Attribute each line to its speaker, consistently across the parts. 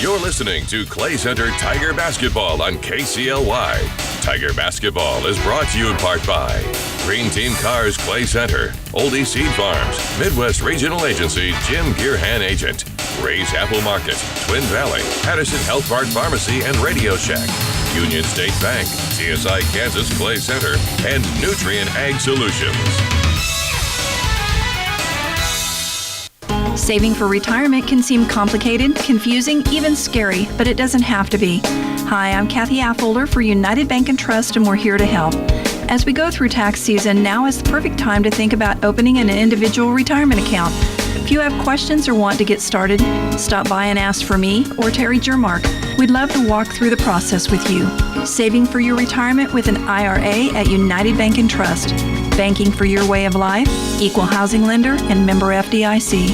Speaker 1: You're listening to Clay Center Tiger Basketball on KCLY. Tiger Basketball is brought to you in part by Green Team Cars Clay Center, Oldie Seed Farms, Midwest Regional Agency Jim Gearhan Agent, Ray's Apple Market, Twin Valley, Patterson Health Mart Pharmacy and Radio Shack, Union State Bank, CSI Kansas Clay Center, and Nutrient Ag Solutions.
Speaker 2: Saving for retirement can seem complicated, confusing, even scary, but it doesn't have to be. Hi, I'm Kathy Affolter for United Bank and Trust, and we're here to help. As we go through tax season, now is the perfect time to think about opening an individual retirement account. If you have questions or want to get started, stop by and ask for me or Terry Jermark. We'd love to walk through the process with you. Saving for your retirement with an IRA at United Bank and Trust. Banking for your way of life, equal housing lender, and member FDIC.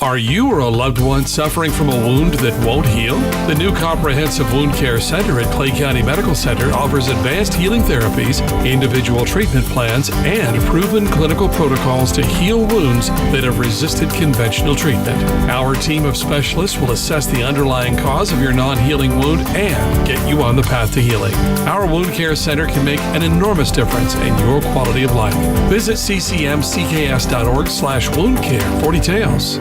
Speaker 3: Are you or a loved one suffering from a wound that won't heal? The new Comprehensive Wound Care Center at Clay County Medical Center offers advanced healing therapies, individual treatment plans, and proven clinical protocols to heal wounds that have resisted conventional treatment. Our team of specialists will assess the underlying cause of your non-healing wound and get you on the path to healing. Our Wound Care Center can make an enormous difference in your quality of life. Visit ccmcks.org/woundcare for details.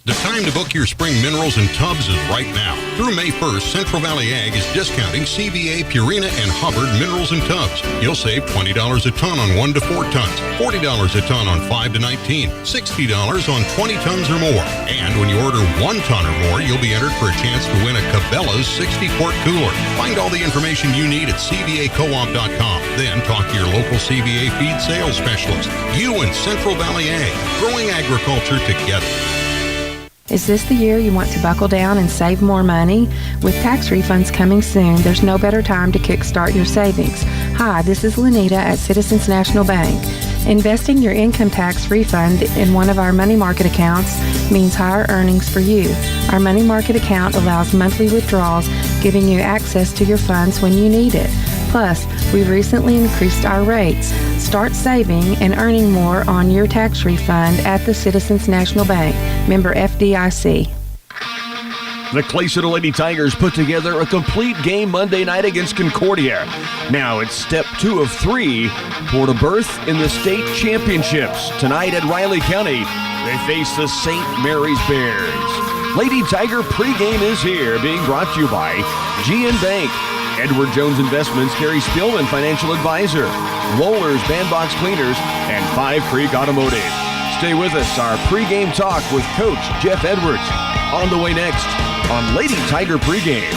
Speaker 4: The time to book your spring minerals and tubs is right now. Through May 1st, Central Valley Ag is discounting CVA, Purina, and Hubbard minerals and tubs. You'll save $20 a ton on 1 to 4 tons, $40 a ton on 5 to 19, $60 on 20 tons or more. And when you order 1 ton or more, you'll be entered for a chance to win a Cabela's 60-quart cooler. Find all the information you need at CVACoop.com. Then talk to your local CVA feed sales specialist. You and Central Valley Ag, growing agriculture together.
Speaker 5: Is this the year you want to buckle down and save more money? With tax refunds coming soon, there's no better time to kickstart your savings. Hi, this is Lenita at Citizens National Bank. Investing your income tax refund in one of our money market accounts means higher earnings for you. Our money market account allows monthly withdrawals, giving you access to your funds when you need it. Plus, we recently increased our rates. Start saving and earning more on your tax refund at the Citizens National Bank, member FDIC.
Speaker 6: The Clay Center Lady Tigers put together a complete game Monday night against Concordia. Now it's step 2 of 3 toward a berth in the state championships. Tonight at Riley County, they face the St. Mary's Bears. Lady Tiger pregame is here, being brought to you by GN Bank, Edward Jones Investments, Gary Spielman, Financial Advisor, Rollers, Bandbox Cleaners, and 5 Creek Automotive. Stay with us, our pregame talk with Coach Jeff Edwards. On the way next on Lady Tiger Pregame.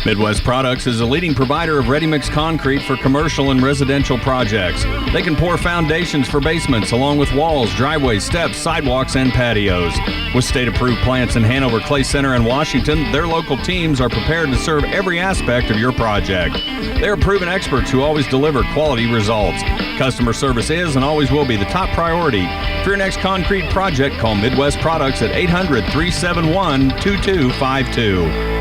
Speaker 7: Midwest Products is a leading provider of ready-mix concrete for commercial and residential projects. They can pour foundations for basements along with walls, driveways, steps, sidewalks, and patios. With state-approved plants in Hanover, Clay Center, and Washington, their local teams are prepared to serve every aspect of your project. They are proven experts who always deliver quality results. Customer service is and always will be the top priority. For your next concrete project, call Midwest Products at 800-371-2252.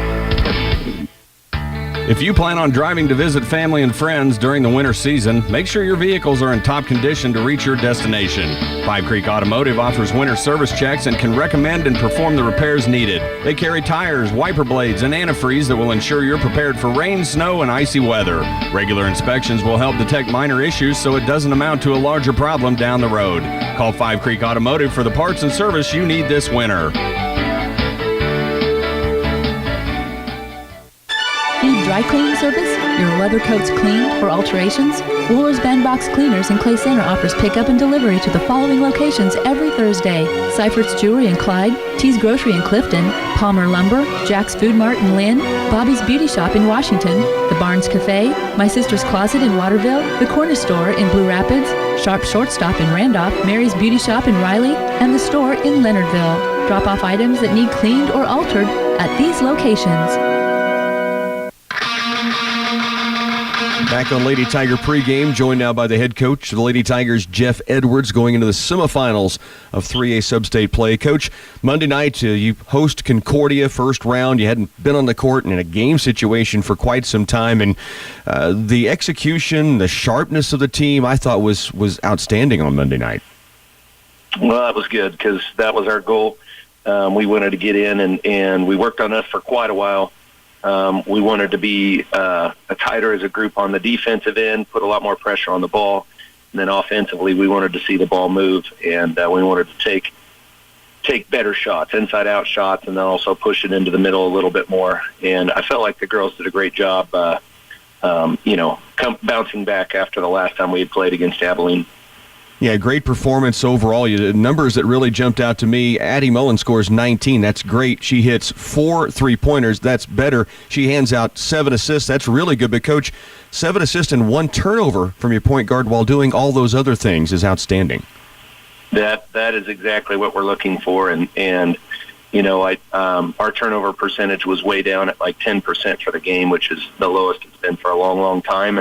Speaker 7: If you plan on driving to visit family and friends during the winter season, make sure your vehicles are in top condition to reach your destination. 5 Creek Automotive offers winter service checks and can recommend and perform the repairs needed. They carry tires, wiper blades, and antifreeze that will ensure you're prepared for rain, snow, and icy weather. Regular inspections will help detect minor issues so it doesn't amount to a larger problem down the road. Call 5 Creek Automotive for the parts and service you need this winter.
Speaker 8: Need dry cleaning service? Your leather coats cleaned or alterations? Woolers Bandbox Cleaners in Clay Center offers pickup and delivery to the following locations every Thursday: Seifert's Jewelry in Clyde, T's Grocery in Clifton, Palmer Lumber, Jack's Food Mart in Lynn, Bobby's Beauty Shop in Washington, the Barnes Cafe, My Sister's Closet in Waterville, the Corner Store in Blue Rapids, Sharp Shortstop in Randolph, Mary's Beauty Shop in Riley, and the store in Leonardville. Drop off items that need cleaned or altered at these locations.
Speaker 6: Back on Lady Tiger pregame, joined now by the head coach of the Lady Tigers, Jeff Edwards, going into the semifinals of 3A Substate play. Coach, Monday night you host Concordia first round. You hadn't been on the court in a game situation for quite some time, and the execution, the sharpness of the team, I thought was outstanding on Monday night.
Speaker 9: Well, that was good because that was our goal. We wanted to get in, and we worked on us for quite a while. We wanted to be tighter as a group on the defensive end, put a lot more pressure on the ball. And then offensively, we wanted to see the ball move, and we wanted to take better shots, inside-out shots, and then also push it into the middle a little bit more. And I felt like the girls did a great job, bouncing back after the last time we had played against Abilene.
Speaker 6: Yeah, great performance overall. Numbers that really jumped out to me. Addie Mullen scores 19. That's great. She hits 4 3-pointers. That's better. She hands out 7 assists. That's really good. But, Coach, 7 assists and 1 turnover from your point guard while doing all those other things is outstanding.
Speaker 9: That is exactly what we're looking for. And our turnover percentage was way down at like 10% for the game, which is the lowest it's been for a long, long time.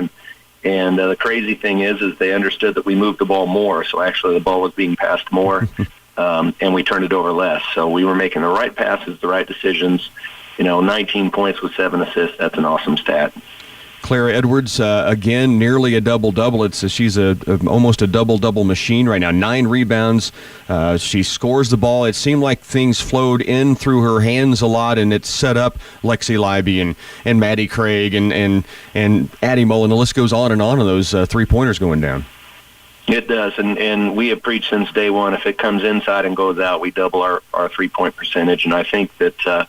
Speaker 9: And the crazy thing is they understood that we moved the ball more. So actually the ball was being passed more, and we turned it over less. So we were making the right passes, the right decisions. 19 points with 7 assists. That's an awesome stat.
Speaker 6: Clara Edwards, again, nearly a double-double. She's almost a double-double machine right now. 9 rebounds. She scores the ball. It seemed like things flowed in through her hands a lot, and it set up Lexi Leiby and Maddie Craig and Addie Mullen. The list goes on and those three-pointers going down.
Speaker 9: It does, and we have preached since day one, if it comes inside and goes out, we double our three-point percentage, and I think that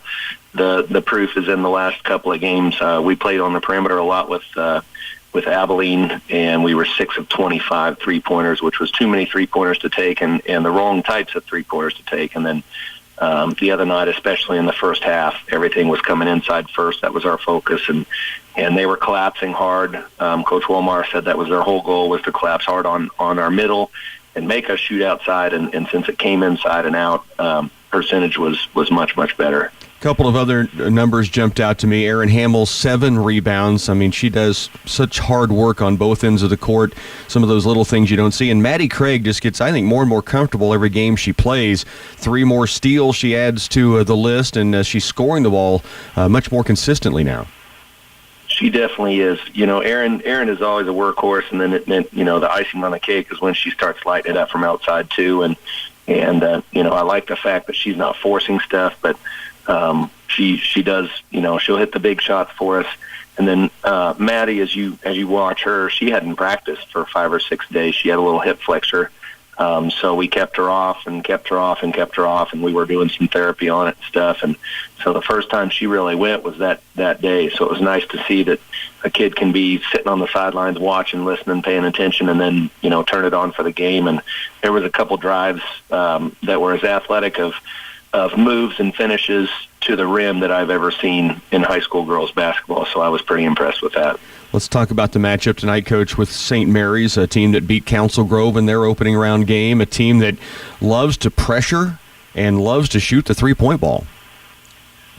Speaker 9: the proof is in the last couple of games. We played on the perimeter a lot with Abilene, and we were 6 of 25 three-pointers, which was too many three-pointers to take, and the wrong types of three-pointers to take. And then the other night, especially in the first half, everything was coming inside first. That was our focus, and they were collapsing hard. Coach Wilmar said that was their whole goal, was to collapse hard on our middle and make us shoot outside. And since it came inside and out, percentage was much, much better.
Speaker 6: Couple of other numbers jumped out to me. Erin Hamill, 7 rebounds. I mean, she does such hard work on both ends of the court. Some of those little things you don't see. And Maddie Craig just gets, I think, more and more comfortable every game she plays. 3 more steals she adds to the list, and she's scoring the ball much more consistently now.
Speaker 9: She definitely is. Erin is always a workhorse, and then the icing on the cake is when she starts lighting it up from outside too. And I like the fact that she's not forcing stuff, but she does, she'll hit the big shots for us. And then Maddie, as you watch her, she hadn't practiced for 5 or 6 days. She had a little hip flexor. So we kept her off, and we were doing some therapy on it and stuff. And so the first time she really went was that day. So it was nice to see that a kid can be sitting on the sidelines watching, listening, paying attention, and then, turn it on for the game. And there was a couple drives that were as athletic of moves and finishes to the rim that I've ever seen in high school girls basketball. So I was pretty impressed with that.
Speaker 6: Let's talk about the matchup tonight, Coach, with St. Mary's, a team that beat Council Grove in their opening round game, a team that loves to pressure and loves to shoot the three-point ball.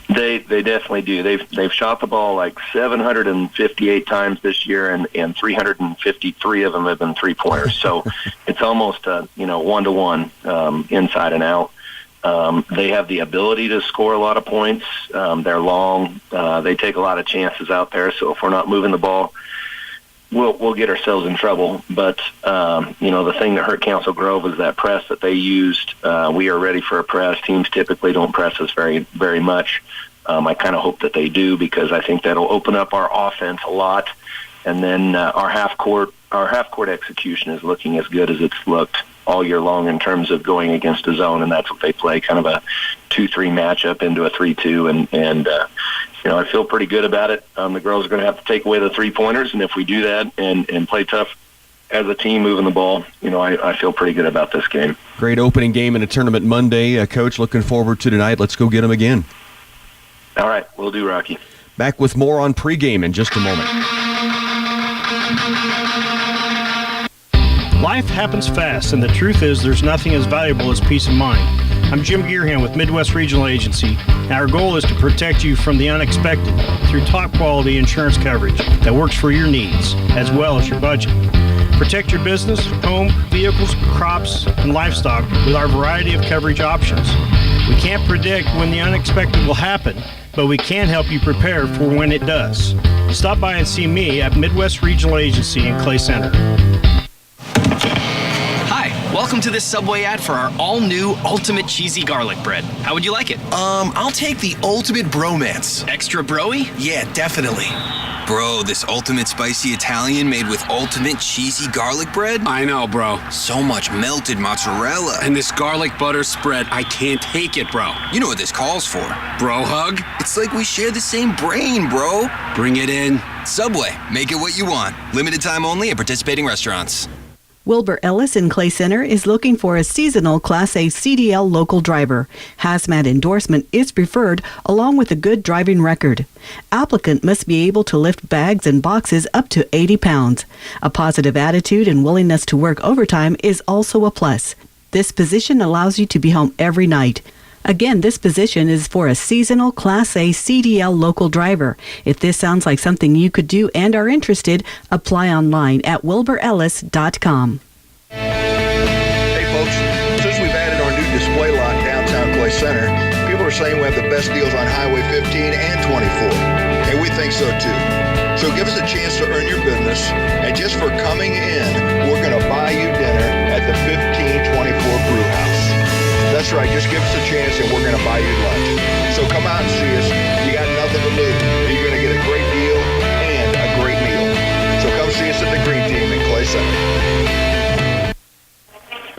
Speaker 9: They definitely do. They've shot the ball like 758 times this year, and 353 of them have been three-pointers. So it's almost 1-to-1 inside and out. They have the ability to score a lot of points. They're long. They take a lot of chances out there. So if we're not moving the ball, we'll get ourselves in trouble. But the thing that hurt Council Grove is that press that they used. We are ready for a press. Teams typically don't press us very, very much. I kind of hope that they do, because I think that'll open up our offense a lot. And then our half court execution is looking as good as it's looked all year long in terms of going against a zone, and that's what they play, kind of a 2-3 matchup into a 3-2, and I feel pretty good about it. The girls are going to have to take away the three-pointers, and if we do that and play tough as a team moving the ball, I feel pretty good about this game.
Speaker 6: Great opening game in a tournament Monday. Coach, looking forward to tonight. Let's go get them again.
Speaker 9: All right, we'll do, Rocky.
Speaker 6: Back with more on pregame in just a moment.
Speaker 10: Life happens fast, and the truth is there's nothing as valuable as peace of mind. I'm Jim Gearham with Midwest Regional Agency, and our goal is to protect you from the unexpected through top-quality insurance coverage that works for your needs, as well as your budget. Protect your business, home, vehicles, crops, and livestock with our variety of coverage options. We can't predict when the unexpected will happen, but we can help you prepare for when it does. Stop by and see me at Midwest Regional Agency in Clay Center.
Speaker 11: Welcome welcome to this Subway ad for our all-new Ultimate Cheesy Garlic Bread. How would you like it?
Speaker 12: I'll take the Ultimate Bromance.
Speaker 11: Extra broy?
Speaker 12: Yeah, definitely.
Speaker 13: Bro, this ultimate spicy Italian made with ultimate cheesy garlic bread?
Speaker 14: I know, bro.
Speaker 13: So much melted mozzarella.
Speaker 14: And this garlic butter spread, I can't take it, bro.
Speaker 13: You know what this calls for.
Speaker 14: Bro hug?
Speaker 13: It's like we share the same brain, bro.
Speaker 14: Bring it in.
Speaker 13: Subway, make it what you want. Limited time only at participating restaurants.
Speaker 15: Wilbur Ellis in Clay Center is looking for a seasonal Class A CDL local driver. Hazmat endorsement is preferred, along with a good driving record. Applicant must be able to lift bags and boxes up to 80 pounds. A positive attitude and willingness to work overtime is also a plus. This position allows you to be home every night. Again, this position is for a seasonal Class A CDL local driver. If this sounds like something you could do and are interested, apply online at wilburellis.com.
Speaker 16: Hey folks, since we've added our new display lot downtown Clay Center, people are saying we have the best deals on Highway 15 and 24. And we think so too. So give us a chance to earn your business, and just for coming in, we're going to buy you dinner at the 1524 Brew House. That's right, just give us a chance and we're going to buy you lunch. So come out and see us. You got nothing to lose. You're going to get a great deal and a great meal. So come see us at the Green Team in Clay Center.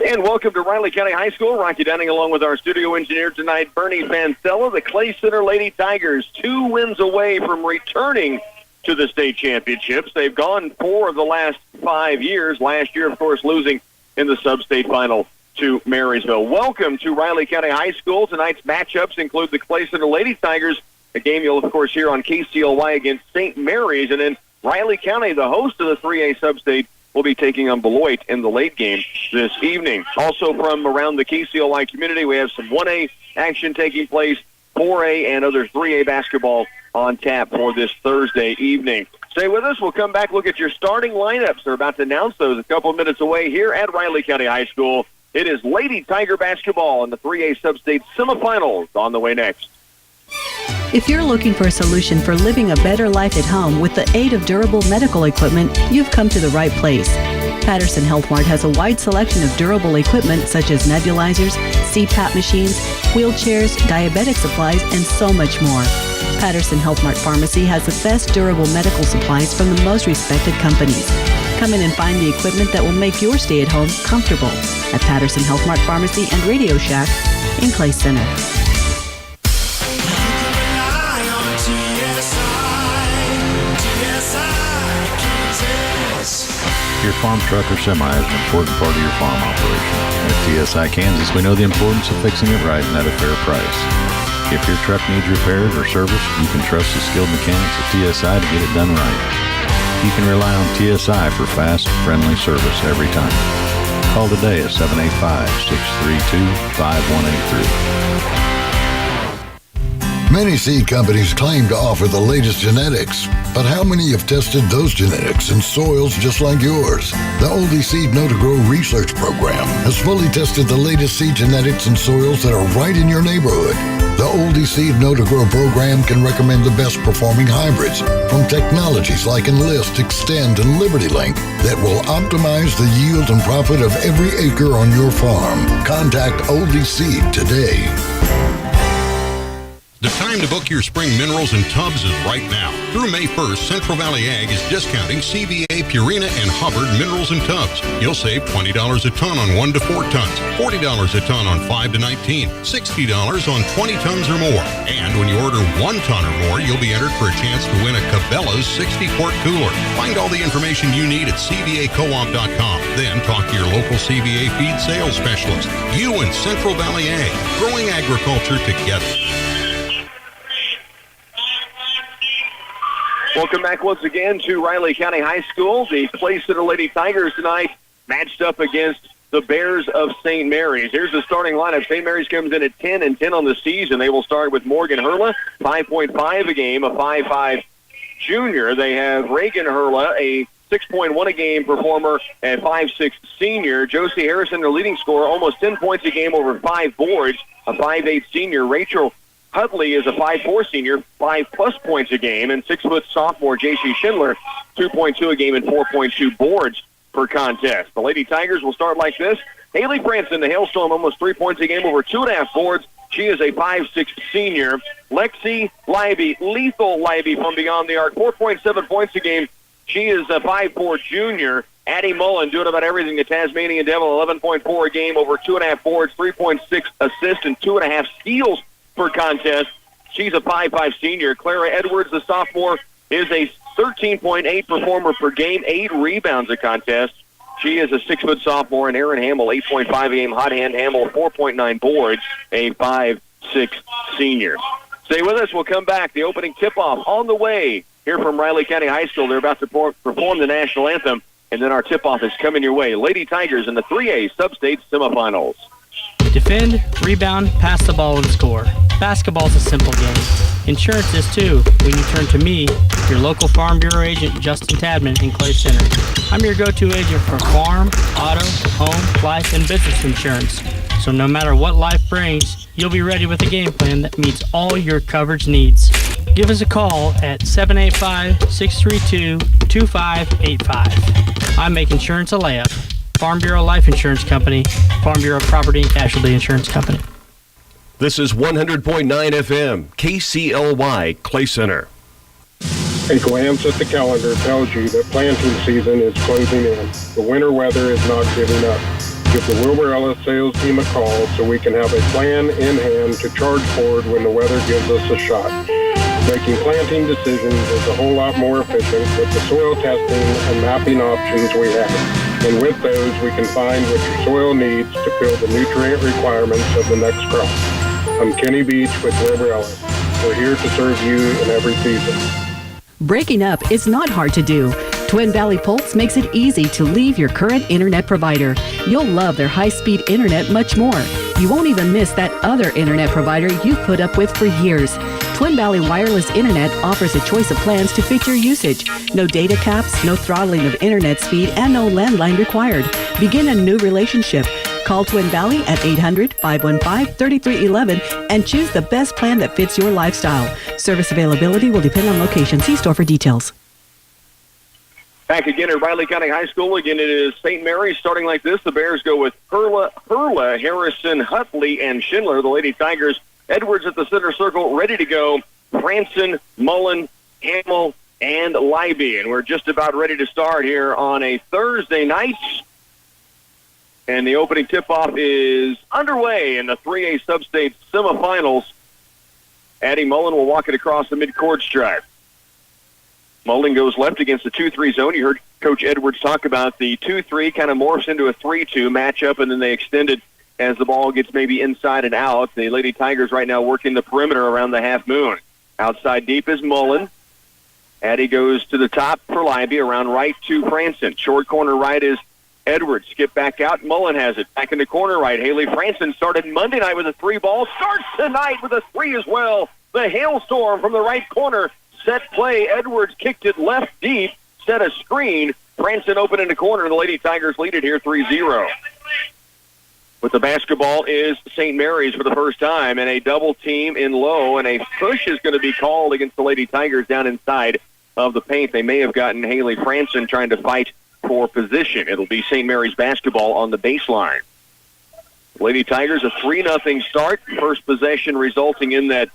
Speaker 17: And welcome to Riley County High School. Rocky Dunning along with our studio engineer tonight, Bernie Fancella. The Clay Center Lady Tigers 2 wins away from returning to the state championships. They've gone 4 of the last 5 years. Last year, of course, losing in the Substate final to Marysville. Welcome to Riley County High School. Tonight's matchups include the Clay Center Lady Tigers, a game you'll, of course, hear on KCLY against St. Mary's. And then Riley County, the host of the 3A Substate, will be taking on Beloit in the late game this evening. Also from around the KCLY community, we have some 1A action taking place, 4A and other 3A basketball on tap for this Thursday evening. Stay with us. We'll come back, look at your starting lineups. They're about to announce those a couple of minutes away here at Riley County High School. It is Lady Tiger basketball in the 3A Substate semifinals on the way next.
Speaker 15: If you're looking for a solution for living a better life at home with the aid of durable medical equipment, you've come to the right place. Patterson Health Mart has a wide selection of durable equipment such as nebulizers, CPAP machines, wheelchairs, diabetic supplies, and so much more. Patterson Health Mart Pharmacy has the best durable medical supplies from the most respected companies. Come in and find the equipment that will make your stay at home comfortable at Patterson Health Mart Pharmacy and Radio Shack in Clay Center.
Speaker 7: Your farm truck or semi is an important part of your farm operation. At TSI Kansas, we know the importance of fixing it right and at a fair price. If your truck needs repaired or serviced, you can trust the skilled mechanics at TSI to get it done right. You can rely on TSI for fast, friendly service every time. Call today at 785-632-5183.
Speaker 18: Many seed companies claim to offer the latest genetics, but how many have tested those genetics in soils just like yours? The Oldie Seed Know to Grow research program has fully tested the latest seed genetics in soils that are right in your neighborhood. The Oldie Seed Know to Grow program can recommend the best performing hybrids from technologies like Enlist, Extend, and Liberty Link that will optimize the yield and profit of every acre on your farm. Contact Oldie Seed today.
Speaker 4: The time to book your spring minerals and tubs is right now. Through May 1st, Central Valley Ag is discounting CVA, Purina, and Hubbard minerals and tubs. You'll save $20 a ton on 1 to 4 tons, $40 a ton on 5 to 19, $60 on 20 tons or more. And when you order 1 ton or more, you'll be entered for a chance to win a Cabela's 60-quart cooler. Find all the information you need at CVACoop.com. Then talk to your local CVA feed sales specialist. You and Central Valley Ag, growing agriculture together.
Speaker 17: Welcome back once again to Riley County High School. The Clay Center Lady Tigers tonight matched up against the Bears of St. Mary's. Here's the starting lineup. St. Mary's comes in at 10-10 on the season. They will start with Morgan Hurla, 5.5 a game, a 5'5 junior. They have Reagan Hurla, a 6.1 a game performer, and 5'6 senior. Josie Harrison, their leading scorer, almost 10 points a game over 5 boards, a 5'8 senior. Rachel Hudley is a 5'4 senior, 5+ points a game, and 6' sophomore J.C. Schindler, 2.2 a game and 4.2 boards per contest. The Lady Tigers will start like this. Haley Franson, the Hailstorm, almost 3 points a game, over 2.5 boards. She is a 5'6" senior. Lexi Leiby, lethal Leiby from beyond the arc, 4.7 points a game. She is a 5'4" junior. Addie Mullen doing about everything. The Tasmanian Devil, 11.4 a game, over 2.5 boards, 3.6 assists, and 2.5 steals per contest. She's a 5'5" senior. Clara Edwards, the sophomore, is a 13.8 performer per game, 8 rebounds a contest. She is a 6-foot sophomore. And Erin Hamill, 8.5 a game. Hot hand Hamill, 4.9 boards, a 5'6" senior. Stay with us. We'll come back. The opening tip-off on the way here from Riley County High School. They're about to perform the national anthem, and then our tip-off is coming your way. Lady Tigers in the 3A Substate semifinals.
Speaker 19: Defend, rebound, pass the ball, and score. Basketball's a simple game. Insurance is too when you turn to me, your local Farm Bureau agent, Justin Tadman in Clay Center. I'm your go-to agent for farm, auto, home, life, and business insurance. So no matter what life brings, you'll be ready with a game plan that meets all your coverage needs. Give us a call at 785-632-2585. I make insurance a layup. Farm Bureau Life Insurance Company, Farm Bureau Property and Casualty Insurance Company.
Speaker 6: This is 100.9 FM, KCLY, Clay Center.
Speaker 20: A glance at the calendar tells you that planting season is closing in. The winter weather is not giving up. Give the Wilbur Ellis sales team a call so we can have a plan in hand to charge forward when the weather gives us a shot. Making planting decisions is a whole lot more efficient with the soil testing and mapping options we have. And with those, we can find what your soil needs to fill the nutrient requirements of the next crop. I'm Kenny Beach with Wilbur Ellis. We're here to serve you in every season.
Speaker 15: Breaking up is not hard to do. Twin Valley Pulse makes it easy to leave your current internet provider. You'll love their high-speed internet much more. You won't even miss that other internet provider you've put up with for years. Twin Valley Wireless Internet offers a choice of plans to fit your usage. No data caps, no throttling of internet speed, and no landline required. Begin a new relationship. Call Twin Valley at 800-515-3311 and choose the best plan that fits your lifestyle. Service availability will depend on location. See store for details.
Speaker 17: Back again at Riley County High School. Again, it is St. Mary's starting like this. The Bears go with Hurla, Harrison, Hutley, and Schindler. The Lady Tigers, Edwards at the center circle, ready to go. Franson, Mullen, Hamill, and Leiby. And we're just about ready to start here on a Thursday night. And the opening tip-off is underway in the 3A Substate semifinals. Addie Mullen will walk it across the midcourt stripe. Mullen goes left against the 2-3 zone. You heard Coach Edwards talk about the 2-3 kind of morphs into a 3-2 matchup, and then they extend it as the ball gets maybe inside and out. The Lady Tigers right now working the perimeter around the half moon. Outside deep is Mullen. Addie goes to the top for Leiby, around right to Franson. Short corner right is Edwards. Skip back out. Mullen has it. Back in the corner right. Haley Franson started Monday night with a 3 ball. Starts tonight with a 3 as well. The Hailstorm from the right corner. Set play. Edwards kicked it left deep. Set a screen. Franson open in the corner. The Lady Tigers lead it here 3-0. With the basketball is St. Mary's for the first time, and a double team in low, and a push is going to be called against the Lady Tigers down inside of the paint. They may have gotten Haley Franson trying to fight for position. It'll be St. Mary's basketball on the baseline. Lady Tigers a 3-0 start. First possession resulting in that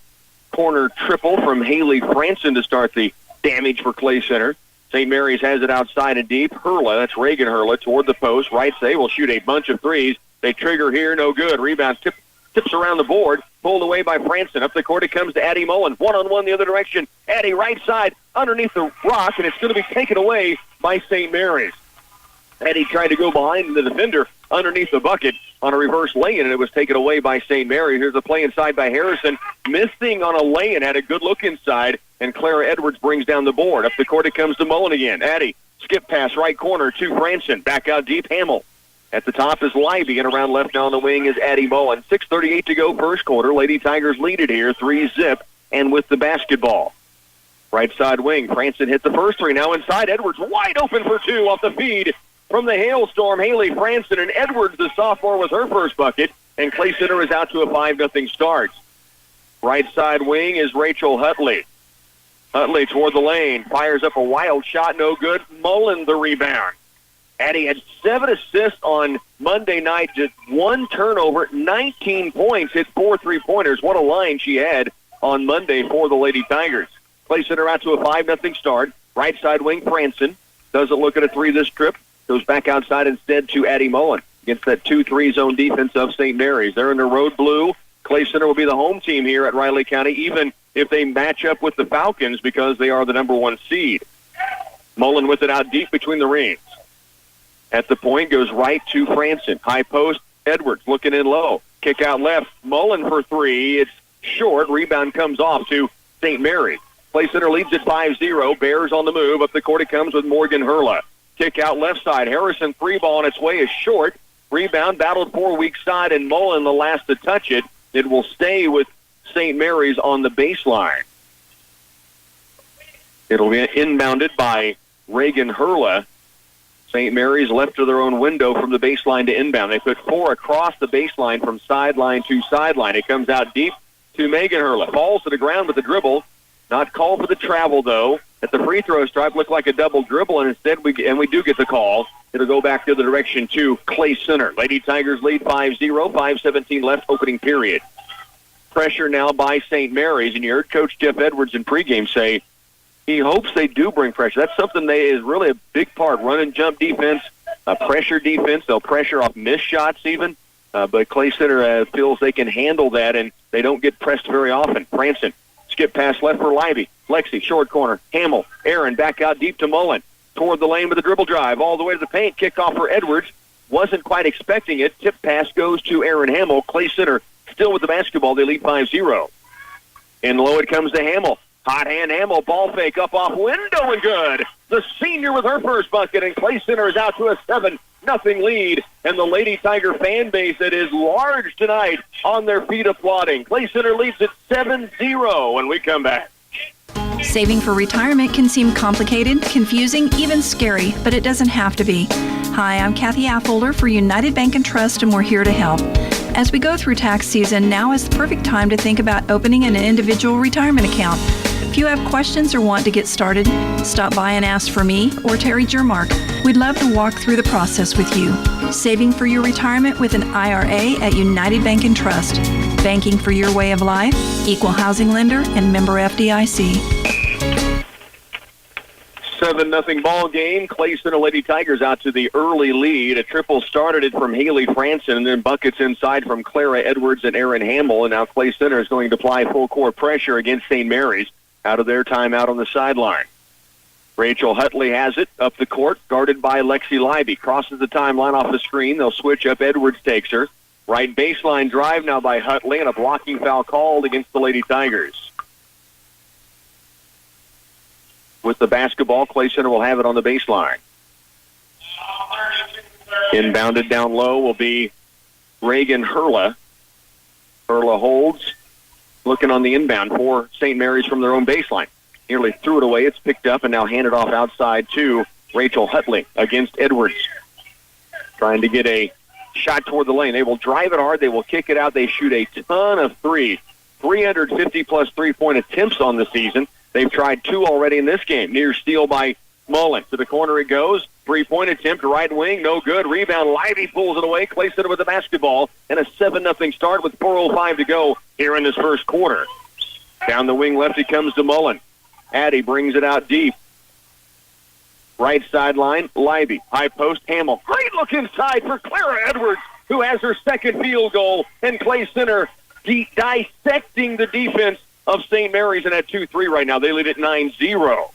Speaker 17: corner triple from Haley Franson to start the damage for Clay Center. St. Mary's has it outside and deep. Hurla, that's Reagan Hurla, toward the post. Right side will shoot a bunch of threes. They trigger here, no good. Rebound tips around the board. Pulled away by Franson. Up the court it comes to Addie Mullen. One-on-one the other direction. Addie right side underneath the rock, and it's going to be taken away by St. Mary's. Addie tried to go behind the defender underneath the bucket on a reverse lay-in, and it was taken away by St. Mary's. Here's a play inside by Harrison. Missing on a lay-in, had a good look inside, and Clara Edwards brings down the board. Up the court it comes to Mullen again. Addie, skip pass right corner to Franson. Back out deep, Hamill. At the top is Leiby, and around left now on the wing is Addie Mullen. 6:38 to go first quarter. Lady Tigers lead it here, 3-zip, and with the basketball. Right side wing, Franson hit the first 3. Now inside, Edwards wide open for 2 off the feed from the Hailstorm. Haley Franson, and Edwards, the sophomore, with her first bucket, and Clay Center is out to a 5-0 start. Right side wing is Rachel Hutley. Hutley toward the lane, fires up a wild shot, no good. Mullen the rebound. Addie had 7 assists on Monday night, just one turnover, 19 points, hit 4 3-pointers. What a line she had on Monday for the Lady Tigers. Clay Center out to a 5-0 start. Right side wing, Franson. Doesn't look at a 3 this trip. Goes back outside instead to Addie Mullen against that 2-3 zone defense of St. Mary's. They're in the road blue. Clay Center will be the home team here at Riley County, even if they match up with the Falcons because they are the number 1 seed. Mullen with it out deep between the rings. At the point goes right to Franson. High post, Edwards looking in low. Kick out left, Mullen for 3. It's short. Rebound comes off to St. Mary's. Clay Center leads at 5-0. Bears on the move. Up the court it comes with Morgan Hurla. Kick out left side. Harrison 3 ball on its way is short. Rebound battled for weak side, and Mullen the last to touch it. It will stay with St. Mary's on the baseline. It'll be inbounded by Reagan Hurla. St. Mary's left to their own window from the baseline to inbound. They put 4 across the baseline from sideline to sideline. It comes out deep to Megan Hurla. Falls to the ground with the dribble. Not called for the travel, though. At the free throw stripe, looked like a double dribble, and instead we do get the call. It'll go back the other direction to Clay Center. Lady Tigers lead 5-0, 5:17 left, opening period. Pressure now by St. Mary's, and you heard Coach Jeff Edwards in pregame say he hopes they do bring pressure. That's something that is really a big part. Run and jump defense, pressure defense. They'll pressure off missed shots even. But Clay Center feels they can handle that, and they don't get pressed very often. Franson, skip pass left for Lively. Lexi, short corner. Hamill, Aaron, back out deep to Mullen. Toward the lane with a dribble drive. All the way to the paint. Kickoff for Edwards. Wasn't quite expecting it. Tip pass goes to Aaron Hamill. Clay Center still with the basketball. They lead 5-0. And low it comes to Hamill. Hot hand Hamill. Ball fake up off window and good. The senior with her first bucket. And Clay Center is out to a 7-0 lead. And the Lady Tiger fan base that is large tonight on their feet applauding. Clay Center leads at 7-0 when we come back.
Speaker 2: Saving for retirement can seem complicated, confusing, even scary, but it doesn't have to be. Hi, I'm Kathy Affolter for United Bank and Trust, and we're here to help. As we go through tax season, now is the perfect time to think about opening an individual retirement account. If you have questions or want to get started, stop by and ask for me or Terry Jermark. We'd love to walk through the process with you. Saving for your retirement with an IRA at United Bank and Trust. Banking for your way of life, equal housing lender, and member FDIC.
Speaker 17: 7-0 ball game. Clay Center Lady Tigers out to the early lead. A triple started it from Haley Franson, and then buckets inside from Clara Edwards and Aaron Hamill. And now Clay Center is going to apply full court pressure against St. Mary's out of their timeout on the sideline. Rachel Hutley has it up the court, guarded by Lexi Libby. Crosses the timeline off the screen. They'll switch up. Edwards takes her. Right baseline drive now by Hutley, and a blocking foul called against the Lady Tigers. With the basketball, Clay Center will have it on the baseline. Inbounded down low will be Reagan Hurla. Hurla holds, looking on the inbound for St. Mary's from their own baseline. Nearly threw it away. It's picked up and now handed off outside to Rachel Hutley against Edwards. Trying to get a shot toward the lane. They will drive it hard. They will kick it out. They shoot a ton of threes. 350-plus three-point attempts on the season. They've tried 2 already in this game. Near steal by Mullen. To the corner it goes. 3-point attempt, right wing, no good. Rebound, Lively pulls it away. Clay Center with the basketball. And a 7-0 start with 4:05 to go here in this first quarter. Down the wing left it comes to Mullen. Addie brings it out deep. Right sideline, Libby. High post, Hamill. Great look inside for Clara Edwards, who has her second field goal. And Clay Center dissecting the defense of St. Mary's in that 2-3 right now. They lead at 9-0.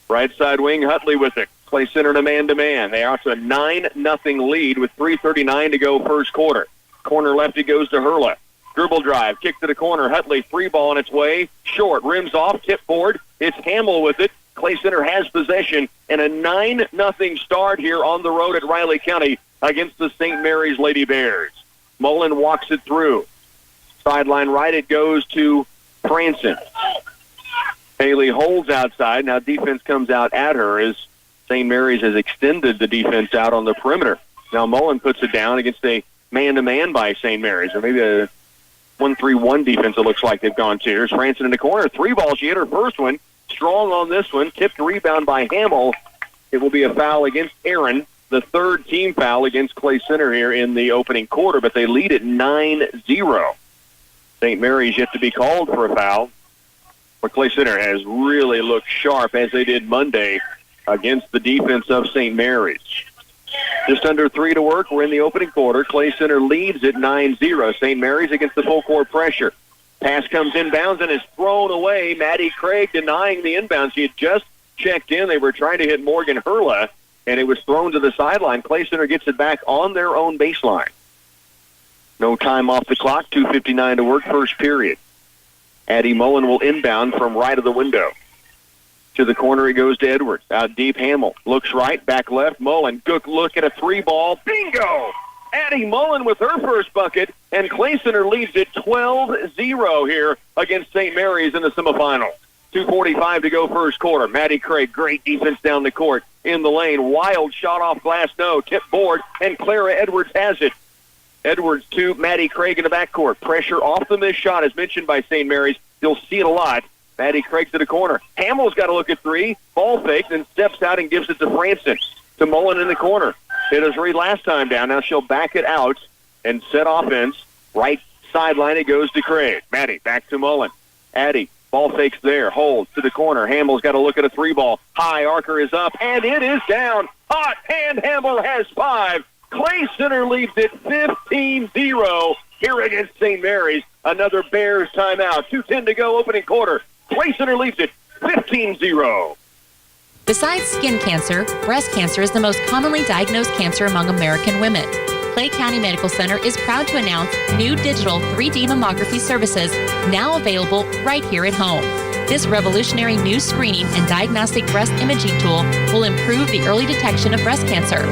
Speaker 17: Right side wing, Hutley with it. Clay Center to man-to-man. They are to a 9-0 lead with 3:39 to go first quarter. Corner left, it goes to Hurla. Dribble drive, kick to the corner. Hutley, 3-ball on its way. Short, rims off, tip forward. It's Hamill with it. Clay Center has possession, and a 9-0 start here on the road at Riley County against the St. Mary's Lady Bears. Mullen walks it through. Sideline right, it goes to Franson. Haley holds outside. Now defense comes out at her as St. Mary's has extended the defense out on the perimeter. Now Mullen puts it down against a man-to-man by St. Mary's, or maybe a 1-3-1 defense it looks like they've gone to. Here's Franson in the corner. 3-ball. She hit her first one. Strong on this one. Tipped rebound by Hamill. It will be a foul against Aaron. the third team foul against Clay Center here in the opening quarter, but they lead at 9-0. St. Mary's yet to be called for a foul. But Clay Center has really looked sharp as they did Monday against the defense of St. Mary's. Just under 3 to work. We're in the opening quarter. Clay Center leads at 9-0. St. Mary's against the full court pressure. Pass comes inbounds and is thrown away. Maddie Craig denying the inbound. She had just checked in. They were trying to hit Morgan Hurla, and it was thrown to the sideline. Clay Center gets it back on their own baseline. No time off the clock. 2:59 to work, first period. Addie Mullen will inbound from right of the window. To the corner he goes to Edwards. Out deep, Hamill. Looks right, back left. Mullen, good look at a 3-ball. Bingo! Addie Mullen with her first bucket, and Clay Center leads it 12-0 here against St. Mary's in the semifinals. 2:45 to go first quarter. Maddie Craig, great defense down the court. In the lane, wild shot off glass, no. Tip board, and Clara Edwards has it. Edwards to Maddie Craig in the backcourt. Pressure off the missed shot, as mentioned by St. Mary's. You'll see it a lot. Maddie Craig to the corner. Hamill's got to look at 3. Ball fake, then steps out and gives it to Franson. To Mullen in the corner. Hit us Reed last time down. Now she'll back it out and set offense. Right sideline, it goes to Craig. Maddie back to Mullen. Addie, ball fakes there. Holds to the corner. Hamill's got to look at a 3-ball. High archer is up, and it is down. Hot hand Hamill has 5. Clay Center leads it 15-0 here against St. Mary's. Another Bears timeout. 2:10 to go, opening quarter. Clay Center leads it 15-0.
Speaker 21: Besides skin cancer, breast cancer is the most commonly diagnosed cancer among American women. Clay County Medical Center is proud to announce new digital 3D mammography services now available right here at home. This revolutionary new screening and diagnostic breast imaging tool will improve the early detection of breast cancer.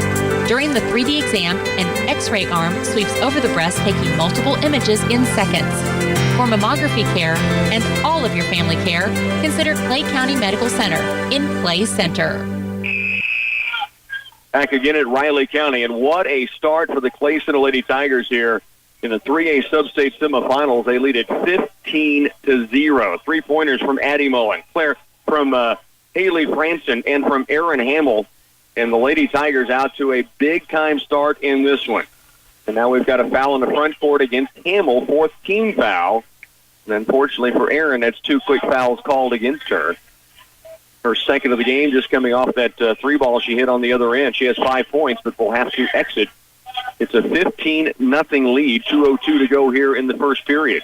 Speaker 21: During the 3D exam, an X-ray arm sweeps over the breast, taking multiple images in seconds. For mammography care and all of your family care, consider Clay County Medical Center in Clay Center.
Speaker 17: Back again at Riley County, and what a start for the Clay Center Lady Tigers here in the 3A Substate semifinals. They lead at 15-0. 3-pointers from Addie Mullen, Claire from Haley Franson, and from Aaron Hamill. And the Lady Tigers out to a big-time start in this one. And now we've got a foul in the front court against Hamill, 4th team foul. And unfortunately for Aaron, that's 2 quick fouls called against her. Her second of the game, just coming off that 3-ball she hit on the other end. She has 5 points, but will have to exit. It's a 15-0 lead, 2:02 to go here in the first period.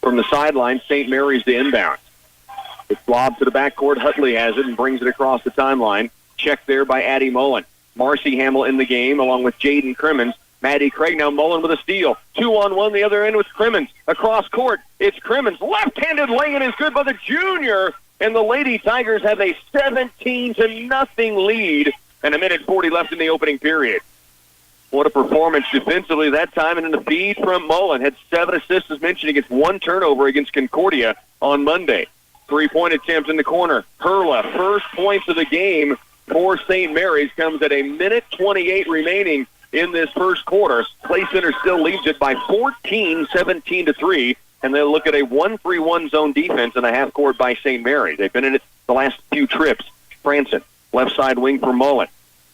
Speaker 17: From the sideline, St. Mary's to inbound. It's lobbed to the backcourt. Hutley has it and brings it across the timeline. Checked there by Addie Mullen. Marcy Hamill in the game, along with Jaden Crimmins. Maddie Craig, now Mullen with a steal. 2-on-1, the other end with Crimmins. Across court, it's Crimmins. Left-handed lay-in is good by the junior. And the Lady Tigers have a 17-0 lead. And 1:40 left in the opening period. What a performance defensively that time. And in the feed from Mullen. Had 7 assists, as mentioned, against 1 turnover against Concordia on Monday. 3-point attempt in the corner. Hurla, first points of the game for St. Mary's, comes at 1:28 remaining in this first quarter. Clay Center still leads it by 14, 17-3. And they'll look at a 1-3-1 zone defense in a half court by St. Mary's. They've been in it the last few trips. Franson, left side wing for Mullen.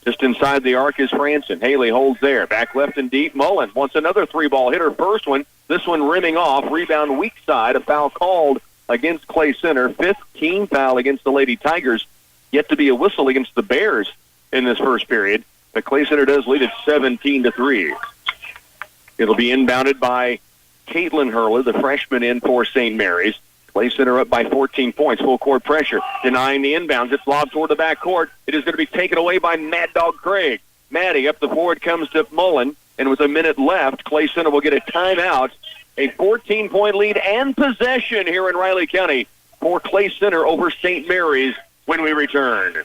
Speaker 17: Just inside the arc is Franson. Haley holds there. Back left and deep. Mullen wants another 3-ball. Hit her first one. This one rimming off. Rebound weak side. A foul called against Clay Center. 5th team foul against the Lady Tigers. Yet to be a whistle against the Bears in this first period. But Clay Center does lead at 17-3. It'll be inbounded by Caitlin Hurley, the freshman in for St. Mary's. Clay Center up by 14 points. Full court pressure. Denying the inbounds. It's lobbed toward the back court. It is going to be taken away by Mad Dog Craig. Maddie up the forward comes to Mullen. And with a minute left, Clay Center will get a timeout. A 14-point lead and possession here in Riley County for Clay Center over St. Mary's when we return.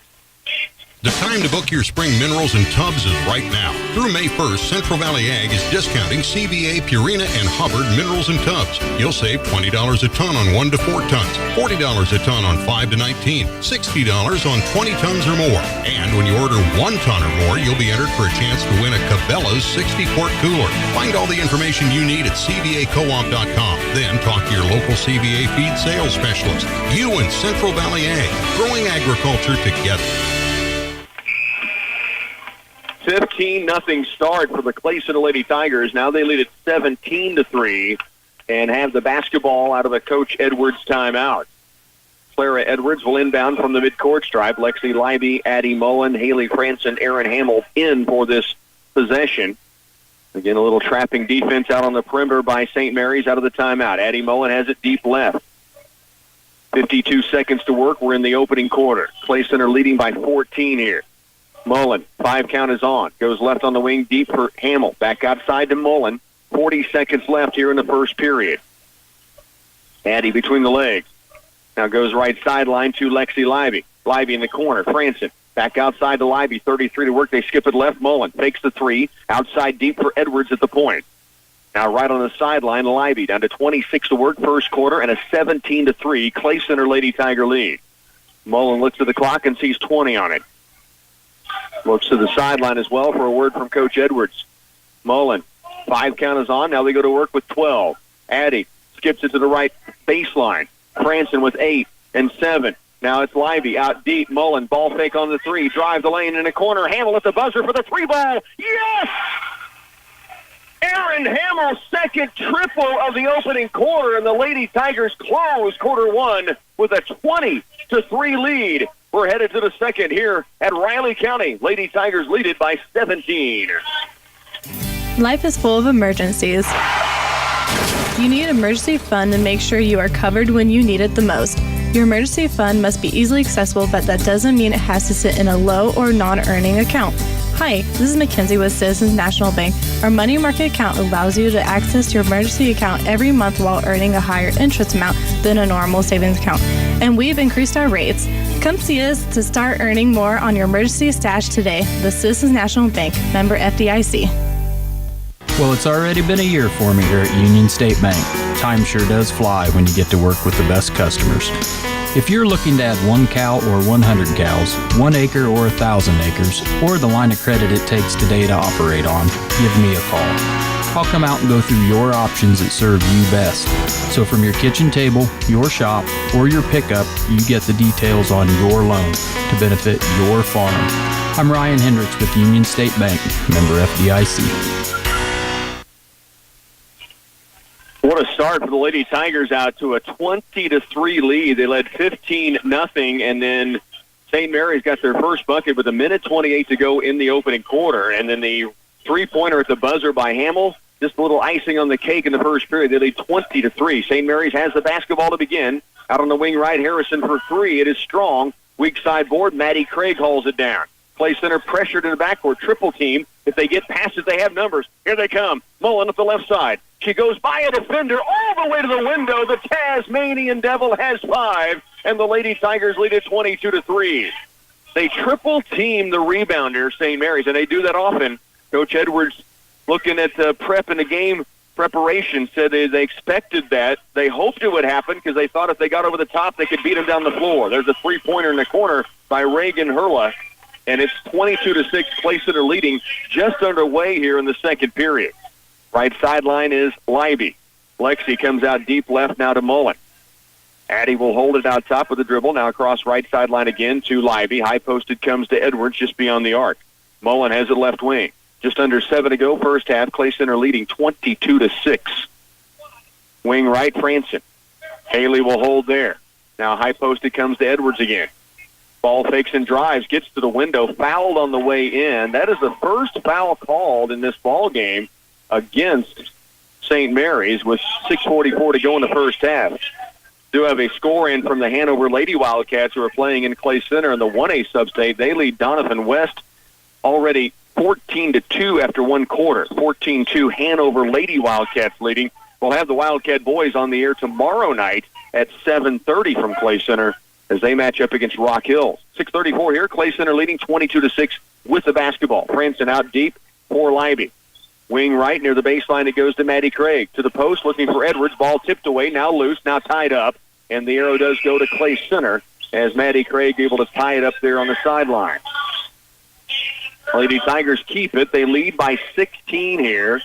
Speaker 4: The time to book your spring minerals and tubs is right now. Through May 1st, Central Valley Ag is discounting CBA, Purina, and Hubbard minerals and tubs. You'll save $20 a ton on 1 to 4 tons, $40 a ton on 5 to 19, $60 on 20 tons or more. And when you order 1 ton or more, you'll be entered for a chance to win a Cabela's 60-quart cooler. Find all the information you need at CBACoop.com. Then talk to your local CBA feed sales specialist. You and Central Valley Ag, growing agriculture together.
Speaker 17: 14-0 start for the Clay Center Lady Tigers. Now they lead at 17-3 and have the basketball out of the Coach Edwards timeout. Clara Edwards will inbound from the midcourt stripe. Lexi Leiby, Addie Mullen, Haley Franson, Aaron Hamill in for this possession. Again, a little trapping defense out on the perimeter by St. Mary's out of the timeout. Addie Mullen has it deep left. 52 seconds to work. We're in the opening quarter. Clay Center leading by 14 here. Mullen, 5 count is on. Goes left on the wing, deep for Hamill. Back outside to Mullen. 40 seconds left here in the first period. Addie between the legs. Now goes right sideline to Lexi Leiby. Leiby in the corner. Franson. Back outside to Leiby. 33 to work. They skip it left. Mullen fakes the 3. Outside deep for Edwards at the point. Now right on the sideline, Leiby down to 26 to work first quarter and a 17-3 Clay Center Lady Tiger lead. Mullen looks at the clock and sees 20 on it. Looks to the sideline as well for a word from Coach Edwards. Mullen, 5 count is on. Now they go to work with 12. Addie skips it to the right baseline. Franson with 8 and 7. Now it's Leiby out deep. Mullen, ball fake on the 3. Drive the lane in the corner. Hamill at the buzzer for the 3 ball. Yes! Aaron Hamill's second triple of the opening quarter, and the Lady Tigers close quarter 1 with a 20-3 lead. We're headed to the second here at Riley County. Lady Tigers lead it by 17.
Speaker 1: Life is full of emergencies. You need an emergency fund to make sure you are covered when you need it the most. Your emergency fund must be easily accessible, but that doesn't mean it has to sit in a low or non-earning account. Hi, this is Mackenzie with Citizens National Bank. Our money market account allows you to access your emergency account every month while earning a higher interest amount than a normal savings account. And we've increased our rates. Come see us to start earning more on your emergency stash today. The Citizens National Bank, member FDIC.
Speaker 7: Well, it's already been a year for me here at Union State Bank. Time sure does fly when you get to work with the best customers. If you're looking to add 1 cow or 100 cows, 1 acre or 1,000 acres, or the line of credit it takes today to operate on, give me a call. I'll come out and go through your options that serve you best. So from your kitchen table, your shop, or your pickup, you get the details on your loan to benefit your farm. I'm Ryan Hendricks with Union State Bank, member FDIC.
Speaker 17: What a start for the Lady Tigers, out to a 20-3 lead. They led 15-0, and then St. Mary's got their first bucket with 1:28 to go in the opening quarter. And then the 3-pointer at the buzzer by Hamill, just a little icing on the cake in the first period. They lead 20-3. St. Mary's has the basketball to begin. Out on the wing right, Harrison for 3. It is strong. Weak side board, Maddie Craig hauls it down. Clay Center pressured in the backcourt, triple team. If they get past it, they have numbers. Here they come. Mullen up the left side. She goes by a defender all the way to the window. The Tasmanian Devil has 5, and the Lady Tigers lead it 22-3. They triple team the rebounder, St. Mary's, and they do that often. Coach Edwards, looking at the prep in the game preparation, said they expected that. They hoped it would happen because they thought if they got over the top, they could beat them down the floor. There's a 3-pointer in the corner by Reagan Hurla, and it's 22-6. Clay Center leading, just underway here in the second period. Right sideline is Leiby. Lexi comes out deep left now to Mullen. Addie will hold it out top with the dribble. Now across right sideline again to Leiby. High posted comes to Edwards just beyond the arc. Mullen has it left wing. Just under 7 to go first half. Clay Center leading 22-6. Wing right, Franson. Haley will hold there. Now high posted comes to Edwards again. Ball fakes and drives, gets to the window, fouled on the way in. That is the first foul called in this ball game against St. Mary's with 6:44 to go in the first half. Do have a score in from the Hanover Lady Wildcats, who are playing in Clay Center in the 1A Substate. They lead Donovan West already 14-2 after one quarter. 14-2 Hanover Lady Wildcats leading. We'll have the Wildcat boys on the air tomorrow night at 7:30 from Clay Center as they match up against Rock Hills. 6:34 here. Clay Center leading 22-6 with the basketball. Franson out deep for Leiby. Wing right near the baseline, it goes to Maddie Craig. To the post, looking for Edwards. Ball tipped away, now loose, now tied up. And the arrow does go to Clay Center as Maddie Craig able to tie it up there on the sideline. Lady Tigers keep it. They lead by 16 here.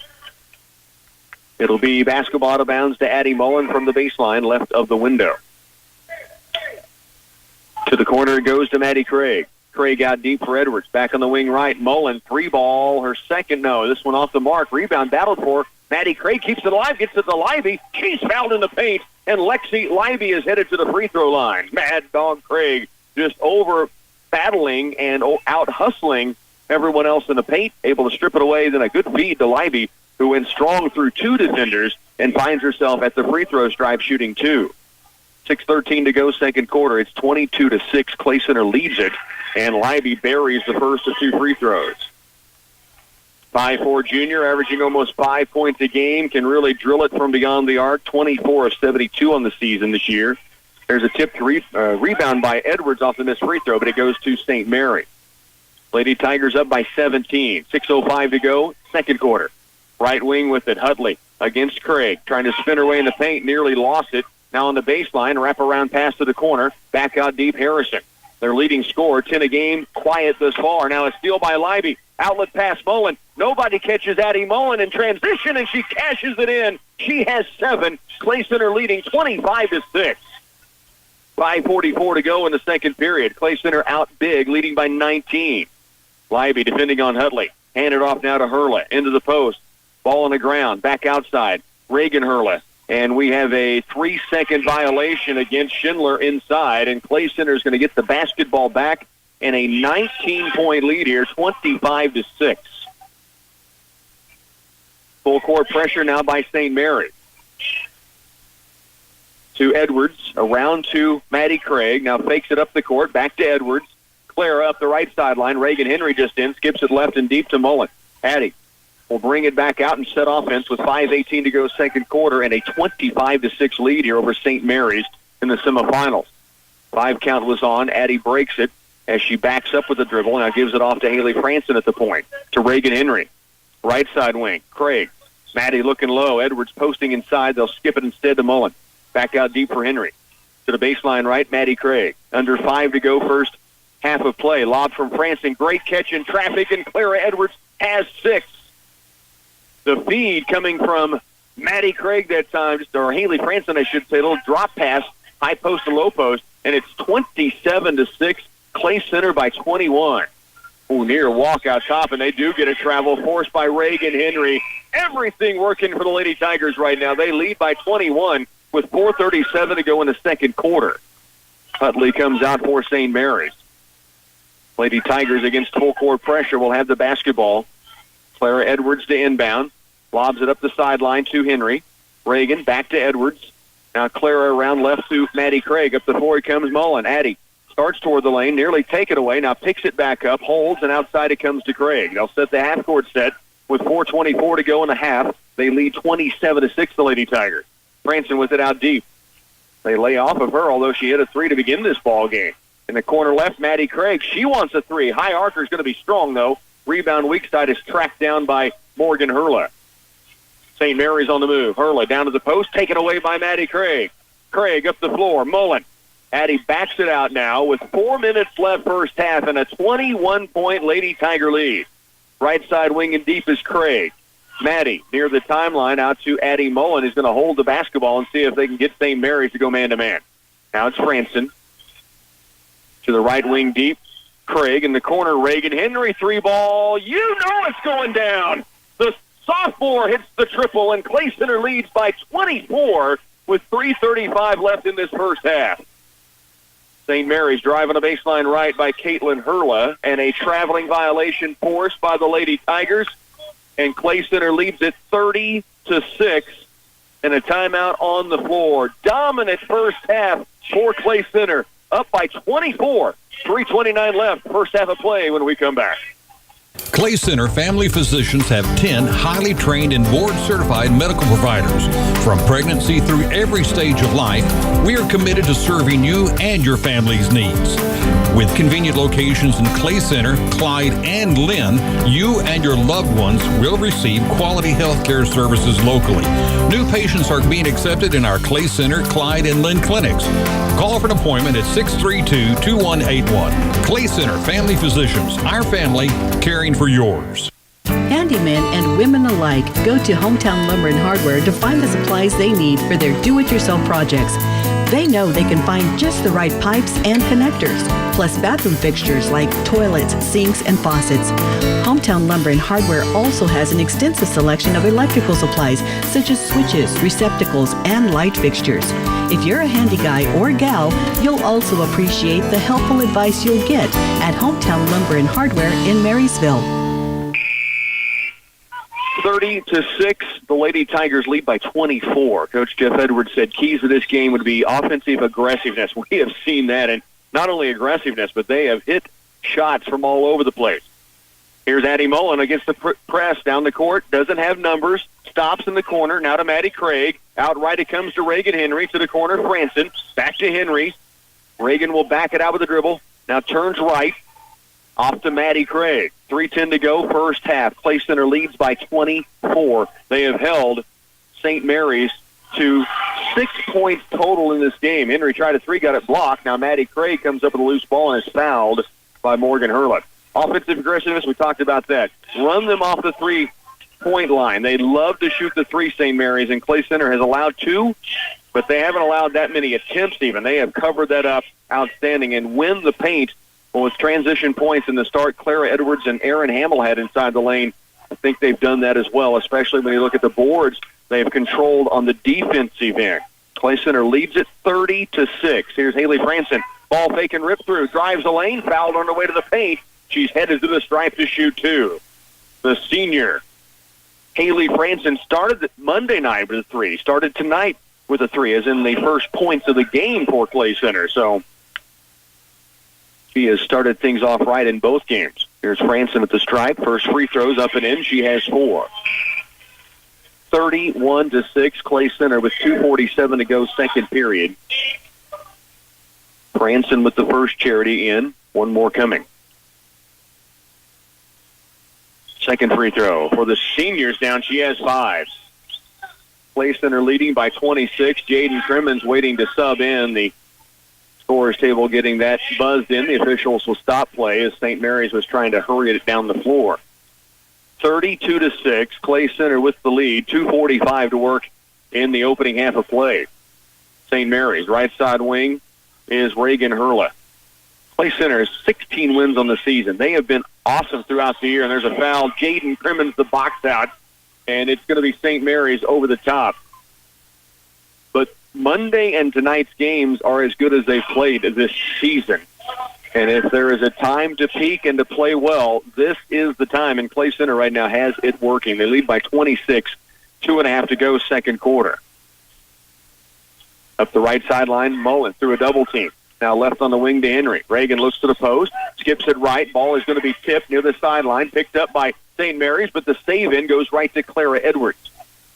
Speaker 17: It'll be basketball out of bounds to Addie Mullen from the baseline left of the window. To the corner it goes to Maddie Craig. Craig out deep for Edwards. Back on the wing right. Mullen, 3-ball, her second. No, this one off the mark. Rebound battled for. Maddie Craig keeps it alive, gets it to Lively. She's fouled in the paint, and Lexi Lively is headed to the free throw line. Mad Dog Craig just over battling and out hustling everyone else in the paint, able to strip it away. Then a good feed to Lively, who went strong through 2 defenders and finds herself at the free throw stripe shooting 2. 6:13 to go, second quarter. It's 22-6. Clay Center leads it, and Lively buries the first of 2 free throws. 5'4" junior, averaging almost 5 points a game, can really drill it from beyond the arc. 24 of 72 on the season this year. There's a tipped rebound by Edwards off the missed free throw, but it goes to St. Mary. Lady Tigers up by 17. 6:05 to go, second quarter. Right wing with it, Hudley against Craig, trying to spin her way in the paint, nearly lost it. Now on the baseline, wrap around pass to the corner, back out deep, Harrison. Their leading scorer, 10 a game, quiet thus far. Now a steal by Lively. Outlet pass, Mullen. Nobody catches Addie Mullen in transition, and she cashes it in. She has 7. Clay Center leading 25-6. 5:44 to go in the second period. Clay Center out big, leading by 19. Lively defending on Hudley. Handed off now to Hurla. Into the post. Ball on the ground. Back outside. Reagan Hurla. And we have a 3-second violation against Schindler inside, and Clay Center is going to get the basketball back and a 19-point lead here, 25-6. Full court pressure now by St. Mary. To Edwards, around to Maddie Craig. Now fakes it up the court, back to Edwards. Clara up the right sideline. Reagan Henry just in, skips it left and deep to Mullen. Addie will bring it back out and set offense with 5:18 to go second quarter and a 25-6 lead here over St. Mary's in the semifinals. 5 count was on. Addie breaks it as she backs up with the dribble. Now gives it off to Haley Franson at the point. To Reagan Henry. Right side wing. Craig. Maddie looking low. Edwards posting inside. They'll skip it instead to Mullen. Back out deep for Henry. To the baseline right, Maddie Craig. Under 5 to go first half of play. Lob from Franson. Great catch in traffic, and Clara Edwards has 6. The feed coming from Maddie Craig that time, or Haley Franson, I should say, a little drop pass, high post to low post, and it's 27-6. Clay Center by 21. Near walk out top, and they do get a travel forced by Reagan Henry. Everything working for the Lady Tigers right now. They lead by 21 with 4:37 to go in the second quarter. Utley comes out for St. Mary's. Lady Tigers against full court pressure will have the basketball. Clara Edwards to inbound. Lobs it up the sideline to Henry. Reagan back to Edwards. Now Clara around left to Maddie Craig. Up the floor comes Mullen. Addie starts toward the lane, nearly take it away. Now picks it back up, holds, and outside it comes to Craig. They'll set the half-court set with 4:24 to go in the half. They lead 27-6, the Lady Tigers. Franson with it out deep. They lay off of her, although she hit a 3 to begin this ball game. In the corner left, Maddie Craig. She wants a 3. High archer is going to be strong, though. Rebound weak side is tracked down by Morgan Hurla. St. Mary's on the move. Hurla down to the post, taken away by Maddie Craig. Craig up the floor. Mullen. Addie backs it out now with 4 minutes left first half and a 21-point Lady Tiger lead. Right side wing and deep is Craig. Maddie near the timeline out to Addie Mullen. He's going to hold the basketball and see if they can get St. Mary's to go man-to-man. Now it's Franson. To the right wing deep. Craig in the corner. Reagan Henry 3-ball. You know it's going down. The sophomore hits the triple, and Clay Center leads by 24 with 3:35 left in this first half. St. Mary's driving a baseline right by Caitlin Hurla, and a traveling violation forced by the Lady Tigers, and Clay Center leads it 30-6, and a timeout on the floor. Dominant first half for Clay Center, up by 24, 3:29 left, first half of play when we come back.
Speaker 3: Clay Center family physicians have 10 highly trained and board-certified medical providers. From pregnancy through every stage of life, we are committed to serving you and your family's needs. With convenient locations in Clay Center, Clyde, and Lynn, you and your loved ones will receive quality health care services locally. New patients are being accepted in our Clay Center, Clyde, and Lynn clinics. Call for an appointment at 632-2181. Clay Center Family Physicians, our family, caring for yours.
Speaker 15: Handymen and women alike go to Hometown Lumber and Hardware to find the supplies they need for their do-it-yourself projects. They know they can find just the right pipes and connectors, plus bathroom fixtures like toilets, sinks, and faucets. Hometown Lumber and Hardware also has an extensive selection of electrical supplies such as switches, receptacles, and light fixtures. If you're a handy guy or gal, you'll also appreciate the helpful advice you'll get at Hometown Lumber and Hardware in Marysville.
Speaker 17: 30-6, the Lady Tigers lead by 24. Coach Jeff Edwards said keys to this game would be offensive aggressiveness. We have seen that, and not only aggressiveness, but they have hit shots from all over the place. Here's Addie Mullen against the press down the court. Doesn't have numbers. Stops in the corner. Now to Maddie Craig. Out right it comes to Reagan Henry. To the corner, Franson. Back to Henry. Reagan will back it out with a dribble. Now turns right. Off to Maddie Craig. 3:10 to go, first half. Clay Center leads by 24. They have held St. Mary's to 6 points total in this game. Henry tried a three, got it blocked. Now Maddie Craig comes up with a loose ball and is fouled by Morgan Hurlett. Offensive aggressiveness, we talked about that. Run them off the three-point line. They love to shoot the three, St. Mary's, and Clay Center has allowed two, but they haven't allowed that many attempts even. They have covered that up outstanding and win the paint. Well, with transition points in the start, Clara Edwards and Erin Hamill had inside the lane. I think they've done that as well, especially when you look at the boards. They have controlled on the defensive end. Clay Center leads it 30-6. Here's Haley Franson. Ball fake and rip through. Drives the lane. Fouled on her way to the paint. She's headed to the stripe to shoot two. The senior, Haley Franson, started Monday night with a three. Started tonight with a three, as in the first points of the game for Clay Center. So she has started things off right in both games. Here's Franson at the stripe. First free throws up and in. She has four. 31-6, Clay Center with 2:47 to go, second period. Franson with the first charity in. One more coming. Second free throw for the seniors down. She has five. Clay Center leading by 26. Jaden Crimmins waiting to sub in. The scorer's table getting that buzzed in. The officials will stop play as St. Mary's was trying to hurry it down the floor. 32-6. Clay Center with the lead. 2:45 to work in the opening half of play. St. Mary's right side wing is Reagan Hurla. Clay Center has 16 wins on the season. They have been awesome throughout the year, and there's a foul. Jaden Crimmins the box out, and it's going to be St. Mary's over the top. But Monday and tonight's games are as good as they've played this season. And if there is a time to peak and to play well, this is the time, and Clay Center right now has it working. They lead by 26, 2.5 to go, second quarter. Up the right sideline, Mullen through a double team. Now left on the wing to Henry. Reagan looks to the post, skips it right. Ball is going to be tipped near the sideline, picked up by St. Mary's, but the save-in goes right to Clara Edwards.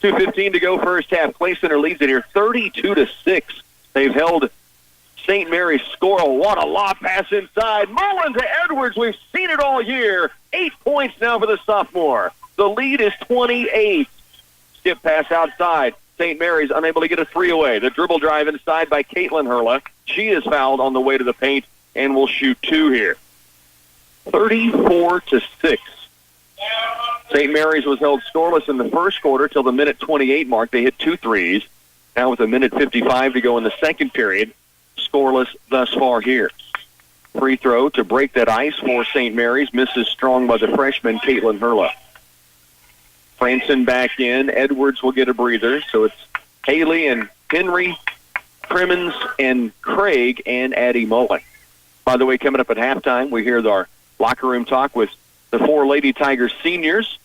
Speaker 17: 2:15 to go, first half. Clay Center leads it here 32-6. They've held St. Mary's score. What a lob pass inside. Mullen to Edwards. We've seen it all year. 8 points now for the sophomore. The lead is 28. Skip pass outside. St. Mary's unable to get a three away. The dribble drive inside by Caitlin Hurla. She is fouled on the way to the paint and will shoot two here. 34-6. St. Mary's was held scoreless in the first quarter till the minute 28 mark. They hit 2 threes. Now with a minute 55 to go in the second period, scoreless thus far here. Free throw to break that ice for St. Mary's. Misses strong by the freshman, Caitlin Hurla. Franson back in. Edwards will get a breather. So it's Haley and Henry, Crimmins and Craig, and Addie Mullen. By the way, coming up at halftime, we hear our locker room talk with the 4 Lady Tigers seniors.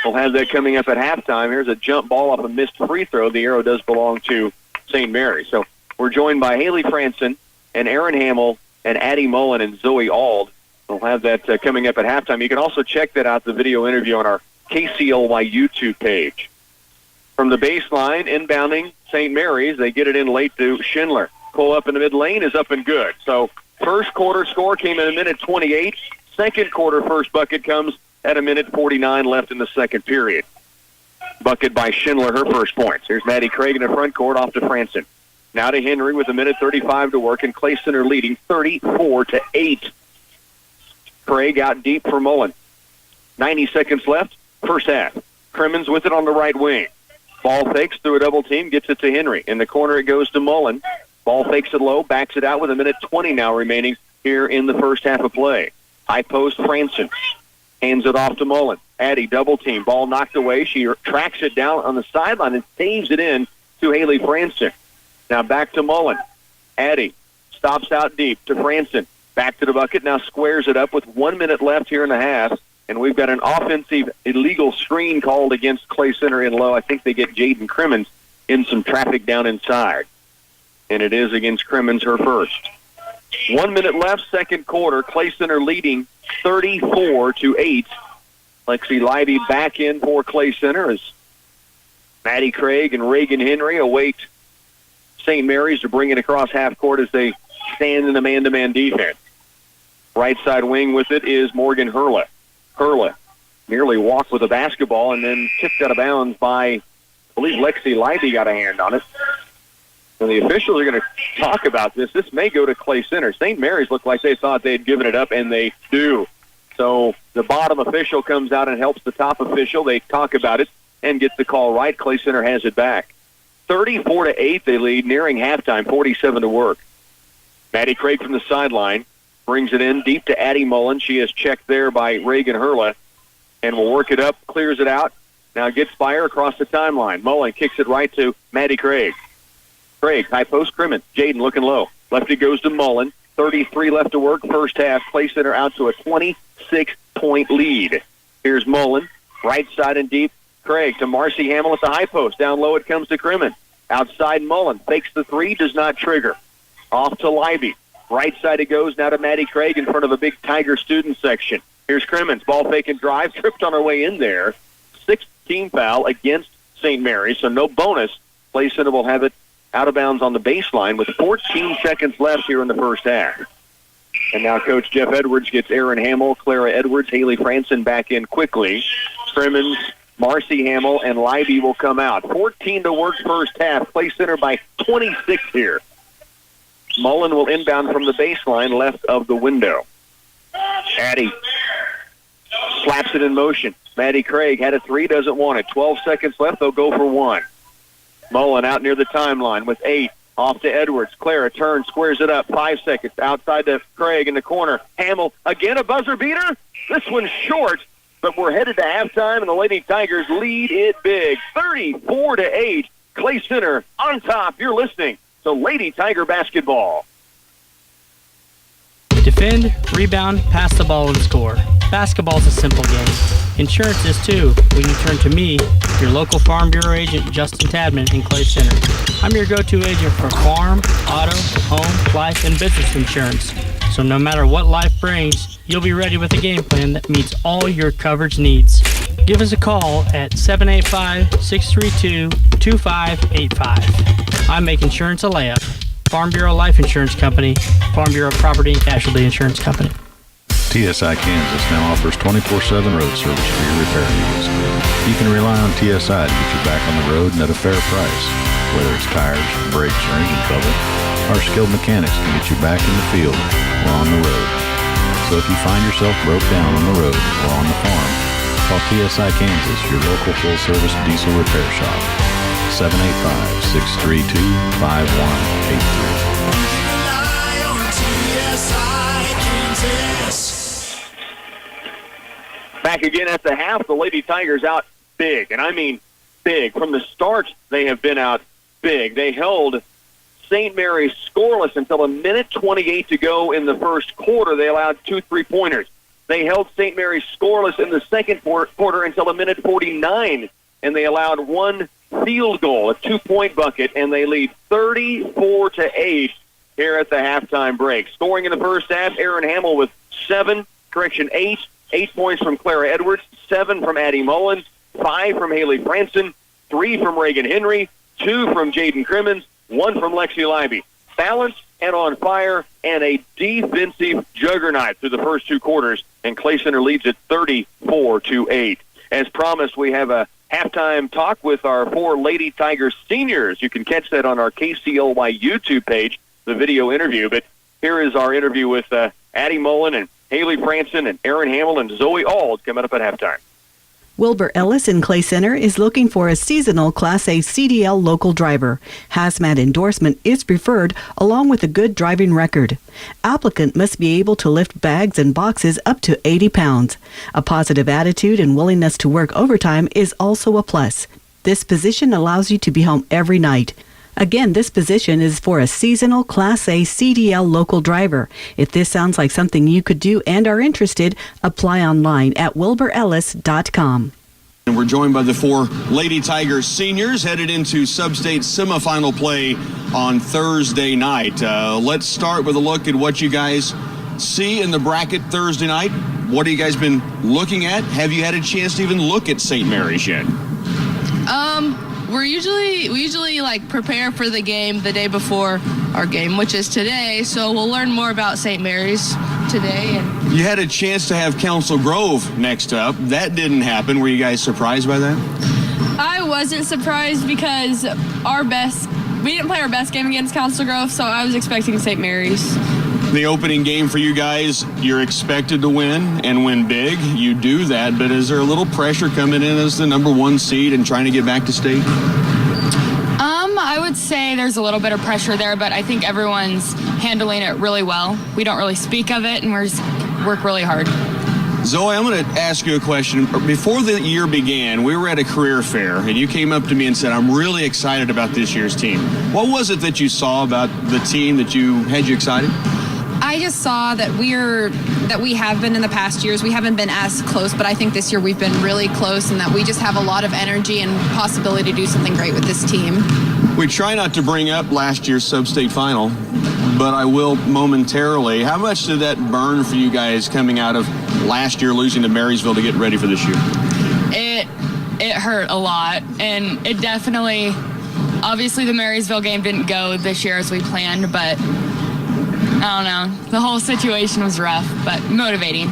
Speaker 17: We'll have that coming up at halftime. Here's a jump ball off a missed free throw. The arrow does belong to St. Mary's. So we're joined by Haley Franson and Erin Hamill and Addie Mullen and Zoe Ald. We'll have that coming up at halftime. You can also check that out, the video interview, on our KCLY YouTube page. From the baseline, inbounding St. Mary's, they get it in late to Schindler. Pull up in the mid lane is up and good. So first quarter score came in a minute 28. Second quarter first bucket comes at a minute 49 left in the second period. Bucket by Schindler, her first points. Here's Maddie Craig in the front court, off to Franson. Now to Henry with a minute 35 to work, and Clay Center leading 34-8. Craig out deep for Mullen. 90 seconds left, first half. Crimmins with it on the right wing. Ball fakes through a double team, gets it to Henry. In the corner it goes to Mullen. Ball fakes it low, backs it out with 1:20 now remaining here in the first half of play. High post, Franson hands it off to Mullen. Addie double team. Ball knocked away. She tracks it down on the sideline and saves it in to Haley Franson. Now back to Mullen. Addie stops out deep to Franson. Back to the bucket. Now squares it up with 1 minute left here in the half. And we've got an offensive illegal screen called against Clay Center in low. I think they get Jaden Crimmins in some traffic down inside. And it is against Crimmins, her first. 1 minute left, second quarter. Clay Center leading 34-8. Lexi Livey back in for Clay Center as Maddie Craig and Reagan Henry await St. Mary's to bring it across half court as they stand in the man-to-man defense. Right side wing with it is Morgan Hurla. Hurla nearly walked with the basketball and then tipped out of bounds by, I believe, Lexi Livey got a hand on it. And the officials are going to talk about this. This may go to Clay Center. St. Mary's looked like they thought they had given it up, and they do. So the bottom official comes out and helps the top official. They talk about it and get the call right. Clay Center has it back. 34-8 they lead, nearing halftime, 47 to work. Maddie Craig from the sideline brings it in deep to Addie Mullen. She is checked there by Reagan Hurla and will work it up, clears it out. Now gets by her across the timeline. Mullen kicks it right to Maddie Craig. Craig, high post, Crimmins. Jaden looking low. Lefty goes to Mullen. 33 left to work, first half. Clay Center out to a 26-point lead. Here's Mullen, right side and deep. Craig to Marcy Hamill at the high post. Down low it comes to Crimmins. Outside Mullen, fakes the three, does not trigger. Off to Livey. Right side it goes, now to Maddie Craig in front of a big Tiger student section. Here's Crimmins, ball fake and drive, tripped on her way in there. 6th-team foul against St. Mary's, so no bonus. Clay Center will have it out of bounds on the baseline with 14 seconds left here in the first half. And now Coach Jeff Edwards gets Aaron Hamill, Clara Edwards, Haley Franson back in quickly. Crimmins, Marcy Hamill, and Livey will come out. 14 to work first half. Clay Center by 26 here. Mullen will inbound from the baseline left of the window. Addie slaps it in motion. Maddie Craig had a three, doesn't want it. 12 seconds left, they'll go for one. Mullen out near the timeline with 8. Off to Edwards. Clara turns, squares it up. 5 seconds. Outside to Craig in the corner. Hamill, again a buzzer beater. This one's short, but we're headed to halftime, and the Lady Tigers lead it big. 34-8. Clay Center on top. You're listening to Lady Tiger basketball.
Speaker 19: Defend, rebound, pass the ball, and score. Basketball's a simple game. Insurance is too when you turn to me, your local Farm Bureau agent, Justin Tadman in Clay Center. I'm your go-to agent for farm, auto, home, life, and business insurance. So no matter what life brings, you'll be ready with a game plan that meets all your coverage needs. Give us a call at 785-632-2585. I make insurance a layup. Farm Bureau Life Insurance Company, Farm Bureau Property and Casualty Insurance Company.
Speaker 5: TSI Kansas now offers 24/7 road service for your repair needs. You can rely on TSI to get you back on the road and at a fair price. Whether it's tires, brakes, or engine trouble, our skilled mechanics can get you back in the field or on the road. So if you find yourself broke down on the road or on the farm, call TSI Kansas, your local full-service diesel repair shop. 785-632-5183.
Speaker 17: Back again at the half, the Lady Tigers out big, and I mean big. From the start, they have been out big. They held St. Mary's scoreless until 1:28 to go in the first quarter. They allowed 2 3-pointers. They held St. Mary's scoreless in the second quarter until 1:49, and they allowed 1 field goal, a 2-point bucket, and they lead 34-8 here at the halftime break. Scoring in the first half, Aaron Hamill with 8 points from Clara Edwards, 7 from Addie Mullen, 5 from Haley Franson, 3 from Reagan Henry, 2 from Jaden Crimmins, 1 from Lexi Livey. Balanced and on fire, and a defensive juggernaut through the first 2 quarters, and Clay Center leads it 34-8. As promised, we have a halftime talk with our 4 Lady Tigers seniors. You can catch that on our KCLY YouTube page, the video interview. But here is our interview with Addie Mullen and Haley Franson and Aaron Hamill and Zoe Auld coming up at halftime.
Speaker 15: Wilbur Ellis in Clay Center is looking for a seasonal Class A CDL local driver. Hazmat endorsement is preferred along with a good driving record. Applicant must be able to lift bags and boxes up to 80 pounds. A positive attitude and willingness to work overtime is also a plus. This position allows you to be home every night. Again, this position is for a seasonal Class A CDL local driver. If this sounds like something you could do and are interested, apply online at wilburellis.com.
Speaker 6: And we're joined by the 4 Lady Tigers seniors headed into Substate semifinal play on Thursday night. Let's start with a look at what you guys see in the bracket Thursday night. What have you guys been looking at? Have you had a chance to even look at St. Mary's yet?
Speaker 8: We usually like prepare for the game the day before our game, which is today. So we'll learn more about St. Mary's today. And
Speaker 6: you had a chance to have Council Grove next up. That didn't happen. Were you guys surprised by that?
Speaker 8: I wasn't surprised because we didn't play our best game against Council Grove, so I was expecting St. Mary's.
Speaker 6: The opening game for you guys, you're expected to win and win big. You do that, but is there a little pressure coming in as the number 1 seed and trying to get back to state?
Speaker 22: I would say there's a little bit of pressure there, but I think everyone's handling it really well. We don't really speak of it, and we just work really hard.
Speaker 6: Zoe, I'm going to ask you a question. Before the year began, we were at a career fair, and you came up to me and said, I'm really excited about this year's team. What was it that you saw about the team that had you excited?
Speaker 22: I just saw that we have been in the past years. We haven't been as close, but I think this year we've been really close and that we just have a lot of energy and possibility to do something great with this team.
Speaker 6: We try not to bring up last year's Substate final, but I will momentarily. How much did that burn for you guys coming out of last year losing to Marysville to get ready for this year?
Speaker 22: It hurt a lot, and it definitely, obviously the Marysville game didn't go this year as we planned, but I don't know. The whole situation was rough, but motivating.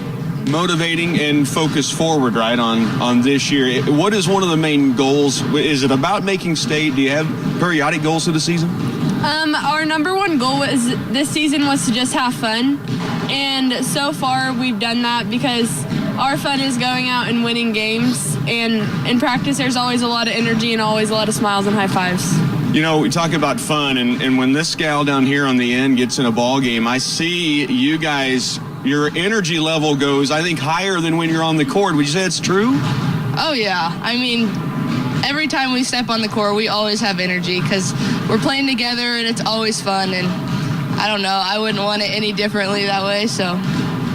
Speaker 6: Motivating and focus forward, right, on this year. What is one of the main goals? Is it about making state? Do you have periodic goals for the season?
Speaker 8: Our number 1 goal this season was to just have fun. And so far we've done that because our fun is going out and winning games. And in practice there's always a lot of energy and always a lot of smiles and high fives.
Speaker 6: You know, we talk about fun, and when this gal down here on the end gets in a ball game, I see you guys, your energy level goes, I think, higher than when you're on the court. Would you say it's true?
Speaker 8: Oh, yeah. I mean, every time we step on the court, we always have energy because we're playing together, and it's always fun. And I don't know, I wouldn't want it any differently that way, so.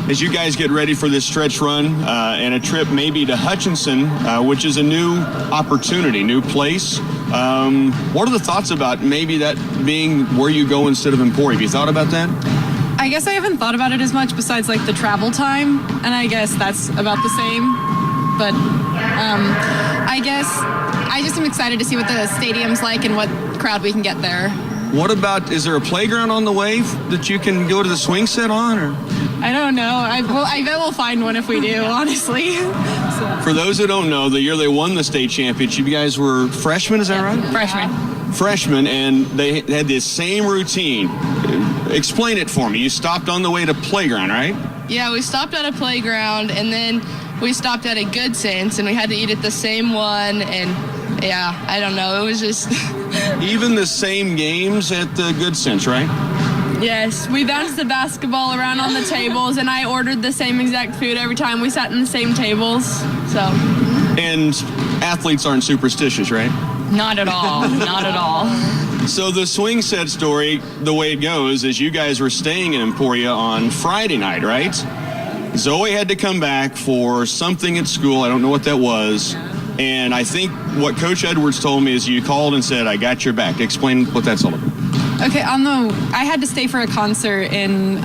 Speaker 6: As you guys get ready for this stretch run and a trip maybe to Hutchinson, which is a new opportunity, new place, what are the thoughts about maybe that being where you go instead of Emporia? Have you thought about that?
Speaker 23: I guess I haven't thought about it as much besides like the travel time, and I guess that's about the same. But I guess I just am excited to see what the stadium's like and what crowd we can get there.
Speaker 6: What about, is there a playground on the way that you can go to the swing set on? Or?
Speaker 23: I don't know. I bet we'll find one if we do, honestly. So.
Speaker 6: For those who don't know, the year they won the state championship, you guys were freshmen, is that right? Freshmen, and they had this same routine. Explain it for me. You stopped on the way to playground, right?
Speaker 8: Yeah, we stopped at a playground, and then we stopped at a Good Sense, and we had to eat at the same one, and yeah, I don't know. It was just...
Speaker 6: Even the same games at the Good Sense, right?
Speaker 8: Yes, we bounced the basketball around on the tables, and I ordered the same exact food every time. We sat in the same tables, so.
Speaker 6: And athletes aren't superstitious, right?
Speaker 22: Not at all. Not at all.
Speaker 6: So the swing set story, the way it goes, is you guys were staying in Emporia on Friday night, right? Zoe had to come back for something at school. I don't know what that was. And I think what Coach Edwards told me is you called and said, I got your back. Explain what that's all about.
Speaker 23: Okay, I had to stay for a concert in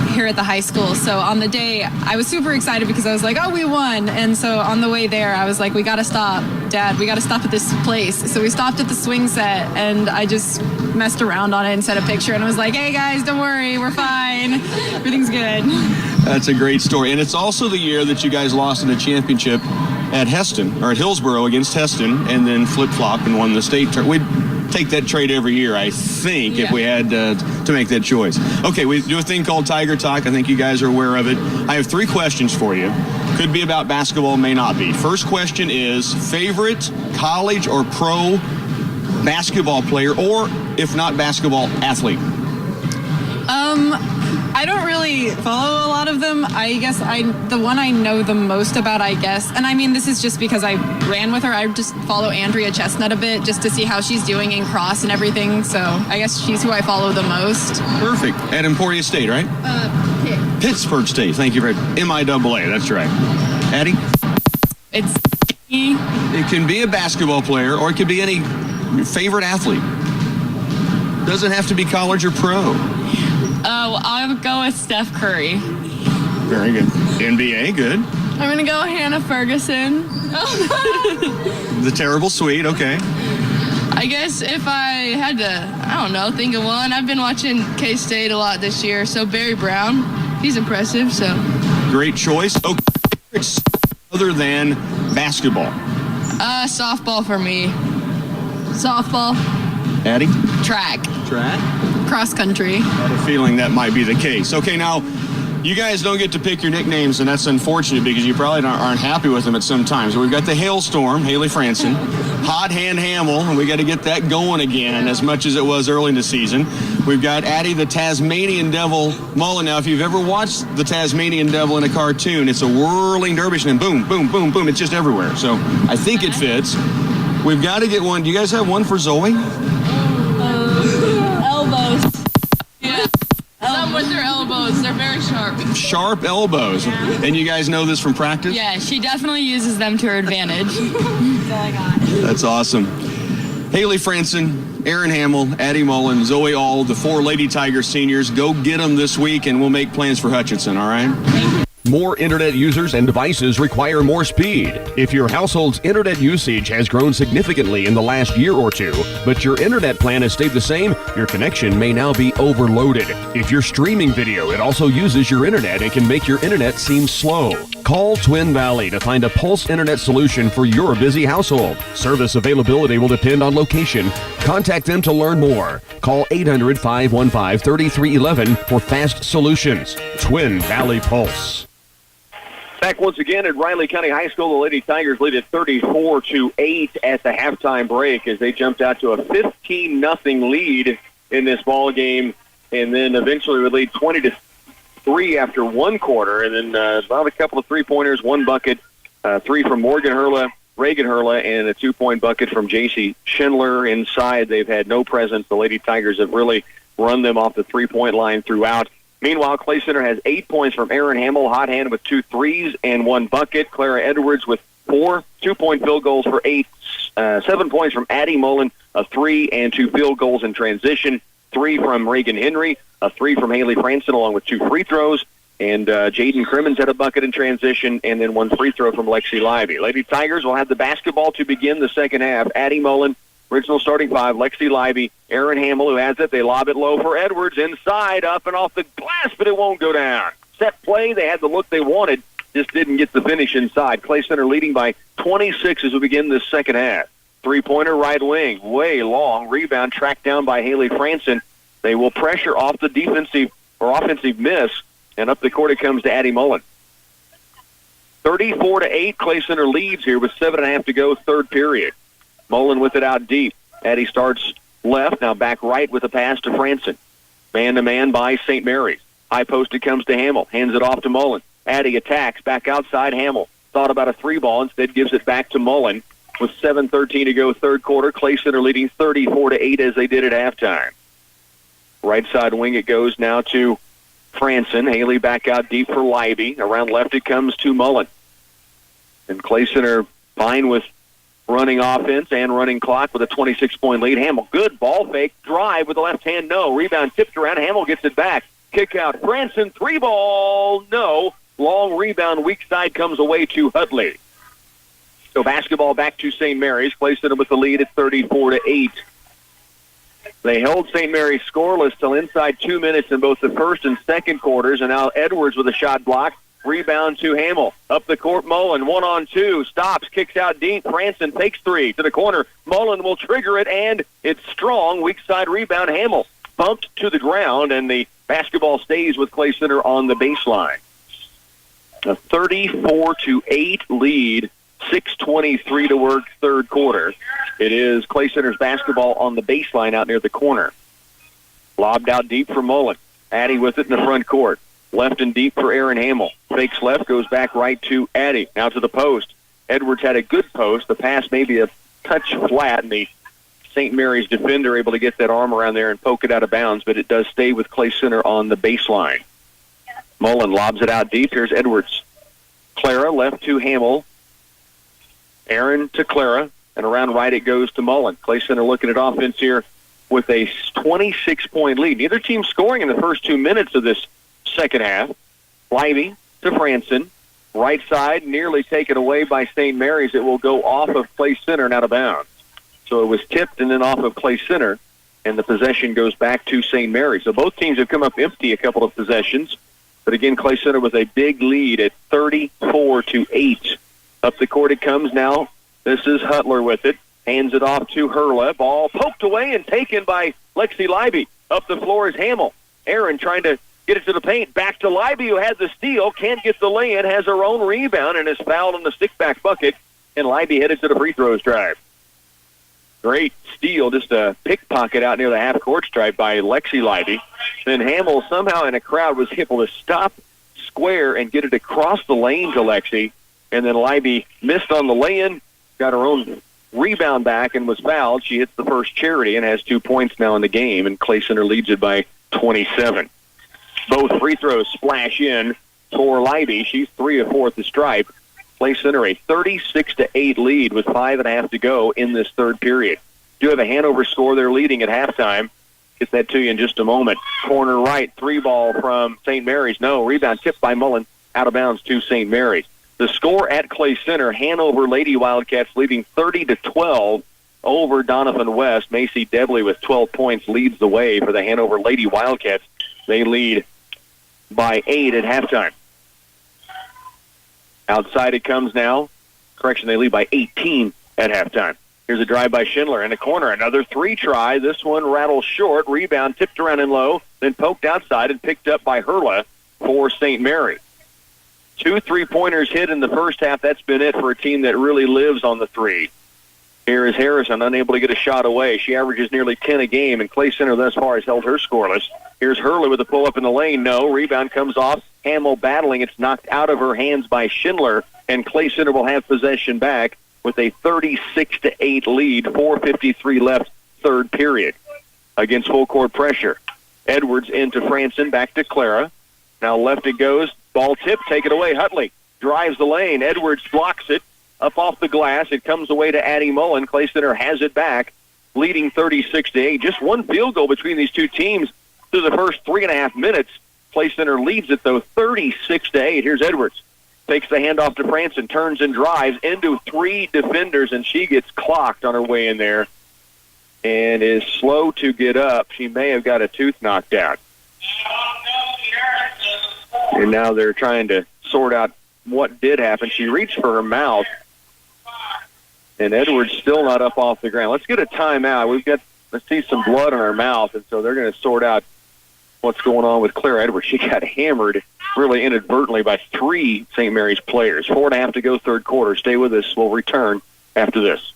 Speaker 23: here at the high school. So on the day, I was super excited because I was like, oh, we won. And so on the way there, I was like, we got to stop, Dad. We got to stop at this place. So we stopped at the swing set, and I just messed around on it and sent a picture. And I was like, hey, guys, don't worry. We're fine. Everything's good.
Speaker 6: That's a great story. And it's also the year that you guys lost in a championship at Heston, or at Hillsboro against Heston, and then flip-flopped and won the state tournament. We'd take that trade every year, I think, if we had to make that choice. Okay, we do a thing called Tiger Talk. I think you guys are aware of it. I have 3 questions for you. Could be about basketball, may not be. First question is favorite college or pro basketball player, or if not basketball, athlete?
Speaker 23: I don't really follow a lot of them. I guess the one I know the most about, and I mean, this is just because I ran with her. I just follow Andrea Chestnut a bit just to see how she's doing in cross and everything. So I guess she's who I follow the most.
Speaker 6: Perfect. At Emporia State, right? Pittsburgh State. Thank you very much. MIAA, that's right. Addie? It can be a basketball player, or it could be any favorite athlete. Doesn't have to be college or pro.
Speaker 22: Well, I'll go with Steph Curry.
Speaker 6: Very good. NBA, good.
Speaker 8: I'm going to go Hannah Ferguson.
Speaker 6: The Terrible Sweet, okay.
Speaker 8: I guess if I had to, think of one, I've been watching K-State a lot this year, so Barry Brown, he's impressive, so.
Speaker 6: Great choice. Okay. Other than basketball.
Speaker 8: Softball for me. Softball.
Speaker 6: Addie?
Speaker 8: Track.
Speaker 23: Cross country.
Speaker 6: I have a feeling that might be the case. Okay, now, you guys don't get to pick your nicknames, and that's unfortunate because you probably aren't happy with them at some times. So we've got the Hailstorm, Haley Franson, Hot Hand Hamill, and we got to get that going again as much as it was early in the season. We've got Addie, the Tasmanian Devil Mullen. Now, if you've ever watched the Tasmanian Devil in a cartoon, it's a whirling dervish, and then boom, boom, boom, boom. It's just everywhere. So I think it fits. We've got to get one. Do you guys have one for Zoe?
Speaker 8: Elbows. Yeah. Some with their elbows. They're very sharp.
Speaker 6: Sharp elbows. Yeah. And you guys know this from practice?
Speaker 22: Yeah, she definitely uses them to her advantage.
Speaker 8: That's all I got.
Speaker 6: That's awesome. Haley Franson, Aaron Hamill, Addie Mullen, Zoe All, the 4 Lady Tiger seniors. Go get them this week, and we'll make plans for Hutchinson, all right?
Speaker 9: More internet users and devices require more speed. If your household's internet usage has grown significantly in the last year or two, but your internet plan has stayed the same, your connection may now be overloaded. If you're streaming video, it also uses your internet and can make your internet seem slow. Call Twin Valley to find a Pulse Internet solution for your busy household. Service availability will depend on location. Contact them to learn more. Call 800-515-3311 for fast solutions. Twin Valley Pulse.
Speaker 17: Back once again at Riley County High School, the Lady Tigers lead at 34-8 at the halftime break as they jumped out to a 15-0 lead in this ball game, and then eventually would lead 20-3 after one quarter, and then about a couple of three-pointers, one bucket, 3 from Morgan Hurla, Reagan Hurla, and a 2-point bucket from J.C. Schindler inside. They've had no presence. The Lady Tigers have really run them off the three-point line throughout. Meanwhile, Clay Center has 8 points from Aaron Hamill, hot hand with 2 threes and 1 bucket. Clara Edwards with 4 2-point field goals for 8. 7 points from Addie Mullen, a 3 and 2 field goals in transition. 3 from Reagan Henry, a 3 from Haley Franson along with 2 free throws. And Jaden Crimmins had a bucket in transition, and then 1 free throw from Lexi Lively. Lady Tigers will have the basketball to begin the second half. Addie Mullen, original starting 5, Lexi Lively, Aaron Hamill, who has it. They lob it low for Edwards, inside, up and off the glass, but it won't go down. Set play, they had the look they wanted, just didn't get the finish inside. Clay Center leading by 26 as we begin the second half. Three-pointer right wing, way long. Rebound tracked down by Haley Franson. They will pressure off the defensive or offensive miss, and up the court it comes to Addie Mullen. 34-8, Clay Center leads here with 7.5 to go, third period. Mullen with it out deep. Addie starts left, now back right with a pass to Franson. Man-to-man by St. Mary's. High post it comes to Hamill. Hands it off to Mullen. Addie attacks, back outside Hamill. Thought about a 3-ball, instead gives it back to Mullen. With 7:13 to go, third quarter, Clay Center leading 34-8 as they did at halftime. Right side wing it goes now to Franson. Haley back out deep for Libby. Around left it comes to Mullen. And Clay Center fine with running offense and running clock with a 26-point lead. Hamill, good ball fake, drive with the left hand, no. Rebound tipped around, Hamill gets it back. Kick out, Franson, 3-ball, no. Long rebound, weak side comes away to Hudley. So basketball back to St. Mary's. Clay Center with the lead at 34-8. They held St. Mary's scoreless till inside 2 minutes in both the first and second quarters, and now Edwards with a shot block. Rebound to Hamill. Up the court, Mullen. 1-on-2. Stops. Kicks out deep. Franson takes 3 to the corner. Mullen will trigger it, and it's strong. Weak side rebound. Hamill bumped to the ground, and the basketball stays with Clay Center on the baseline. A 34-8 lead, 6:23 to work, third quarter. It is Clay Center's basketball on the baseline out near the corner. Lobbed out deep for Mullen. Addie with it in the front court. Left and deep for Aaron Hamill. Fakes left, goes back right to Addie. Now to the post. Edwards had a good post. The pass may be a touch flat, and the St. Mary's defender able to get that arm around there and poke it out of bounds, but it does stay with Clay Center on the baseline. Mullen lobs it out deep. Here's Edwards. Clara left to Hamill. Aaron to Clara, and around right it goes to Mullen. Clay Center looking at offense here with a 26-point lead. Neither team scoring in the first 2 minutes of this second half. Livy to Franson. Right side, nearly taken away by St. Mary's. It will go off of Clay Center and out of bounds. So it was tipped and then off of Clay Center, and the possession goes back to St. Mary's. So both teams have come up empty a couple of possessions. But again, Clay Center with a big lead at 34-8. Up the court it comes now. This is Hutler with it. Hands it off to Hurla. Ball poked away and taken by Lexi Libby. Up the floor is Hamill. Aaron trying to get it to the paint. Back to Libby, who had the steal. Can't get the lay-in. Has her own rebound and is fouled on the stick-back bucket. And Libby headed to the free throws drive. Great steal, just a pickpocket out near the half-court stripe by Lexi Libby. Then Hamill somehow in a crowd was able to stop square and get it across the lane to Lexi. And then Libby missed on the lay-in, got her own rebound back and was fouled. She hits the first charity and has 2 points now in the game, and Clay Center leads it by 27. Both free throws splash in for Libby. She's 3 of 4 at the stripe. Clay Center a 36-8 lead with 5.5 to go in this third period. Do have a Hanover score. They're leading at halftime. Get that to you in just a moment. Corner right, 3-ball from St. Mary's. No, rebound tipped by Mullen, out of bounds to St. Mary's. The score at Clay Center, Hanover Lady Wildcats leading 30-12 over Donovan West. Macy Debley with 12 points leads the way for the Hanover Lady Wildcats. They lead by 8 at halftime. Outside it comes now. Correction, they lead by 18 at halftime. Here's a drive by Schindler in the corner. Another 3 try. This one rattles short. Rebound tipped around and low, then poked outside and picked up by Hurla for St. Mary. 2 3-pointers hit in the first half. That's been it for a team that really lives on the 3. Here is Harrison, unable to get a shot away. She averages nearly 10 a game, and Clay Center thus far has held her scoreless. Here's Hurley with a pull-up in the lane. No. Rebound comes off. Hamill battling. It's knocked out of her hands by Schindler, and Clay Center will have possession back with a 36-8 lead. 4:53 left, third period. Against full court pressure. Edwards into Franson, back to Clara. Now left it goes. Ball tip, take it away. Hutley drives the lane. Edwards blocks it. Up off the glass. It comes away to Addie Mullen. Clay Center has it back, leading 36-8. Just one field goal between these two teams through the first 3.5 minutes. Clay Center leads it, though, 36-8. Here's Edwards. Takes the handoff to Franson, turns and drives into 3 defenders, and she gets clocked on her way in there and is slow to get up. She may have got a tooth knocked out. And now they're trying to sort out what did happen. She reached for her mouth, and Edwards still not up off the ground. Let's get a timeout. Let's see some blood on her mouth, and so they're going to sort out what's going on with Claire Edwards. She got hammered really inadvertently by 3 St. Mary's players. 4.5 to go, third quarter. Stay with us. We'll return after this.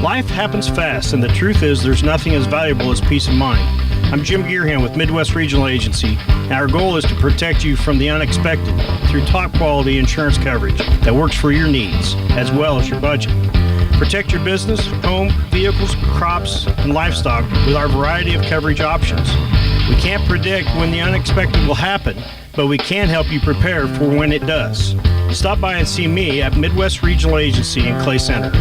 Speaker 10: Life happens fast, and the truth is there's nothing as valuable as peace of mind. I'm Jim Gearham with Midwest Regional Agency, and our goal is to protect you from the unexpected through top-quality insurance coverage that works for your needs, as well as your budget. Protect your business, home, vehicles, crops, and livestock with our variety of coverage options. We can't predict when the unexpected will happen, but we can help you prepare for when it does. Stop by and see me at Midwest Regional Agency in Clay Center.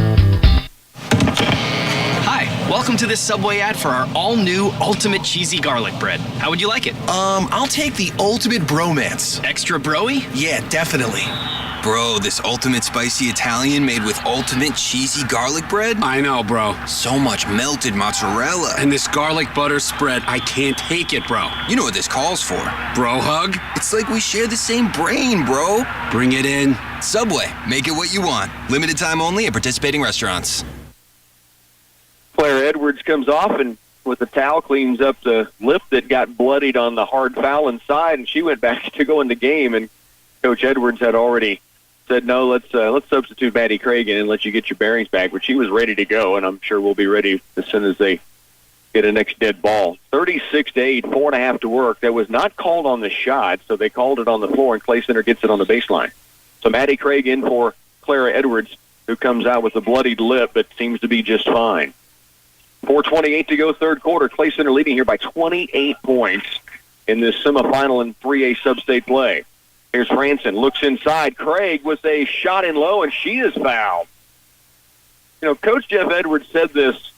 Speaker 11: Welcome to this Subway ad for our all-new Ultimate Cheesy Garlic Bread. How would you like it?
Speaker 12: I'll take the Ultimate Bromance.
Speaker 11: Extra broy?
Speaker 12: Yeah, definitely.
Speaker 13: Bro, this ultimate spicy Italian made with ultimate cheesy garlic bread?
Speaker 14: I know, bro.
Speaker 13: So much melted mozzarella.
Speaker 14: And this garlic butter spread, I can't take it, bro.
Speaker 13: You know what this calls for.
Speaker 14: Bro hug?
Speaker 13: It's like we share the same brain, bro.
Speaker 14: Bring it in.
Speaker 13: Subway, make it what you want. Limited time only at participating restaurants.
Speaker 17: Claire Edwards comes off and with the towel cleans up the lip that got bloodied on the hard foul inside, and she went back to go in the game. And Coach Edwards had already said, no, let's substitute Maddie Craig in and let you get your bearings back, but she was ready to go, and I'm sure we'll be ready as soon as they get a next dead ball. 36-8, 4.5 to work. That was not called on the shot, so they called it on the floor, and Clay Center gets it on the baseline. So Maddie Craig in for Clara Edwards, who comes out with a bloodied lip but seems to be just fine. 4:28 to go, third quarter. Clay Center leading here by 28 points in this semifinal in 3A Substate play. Here's Franson, looks inside. Craig with a shot in low, and she is fouled. You know, Coach Jeff Edwards said this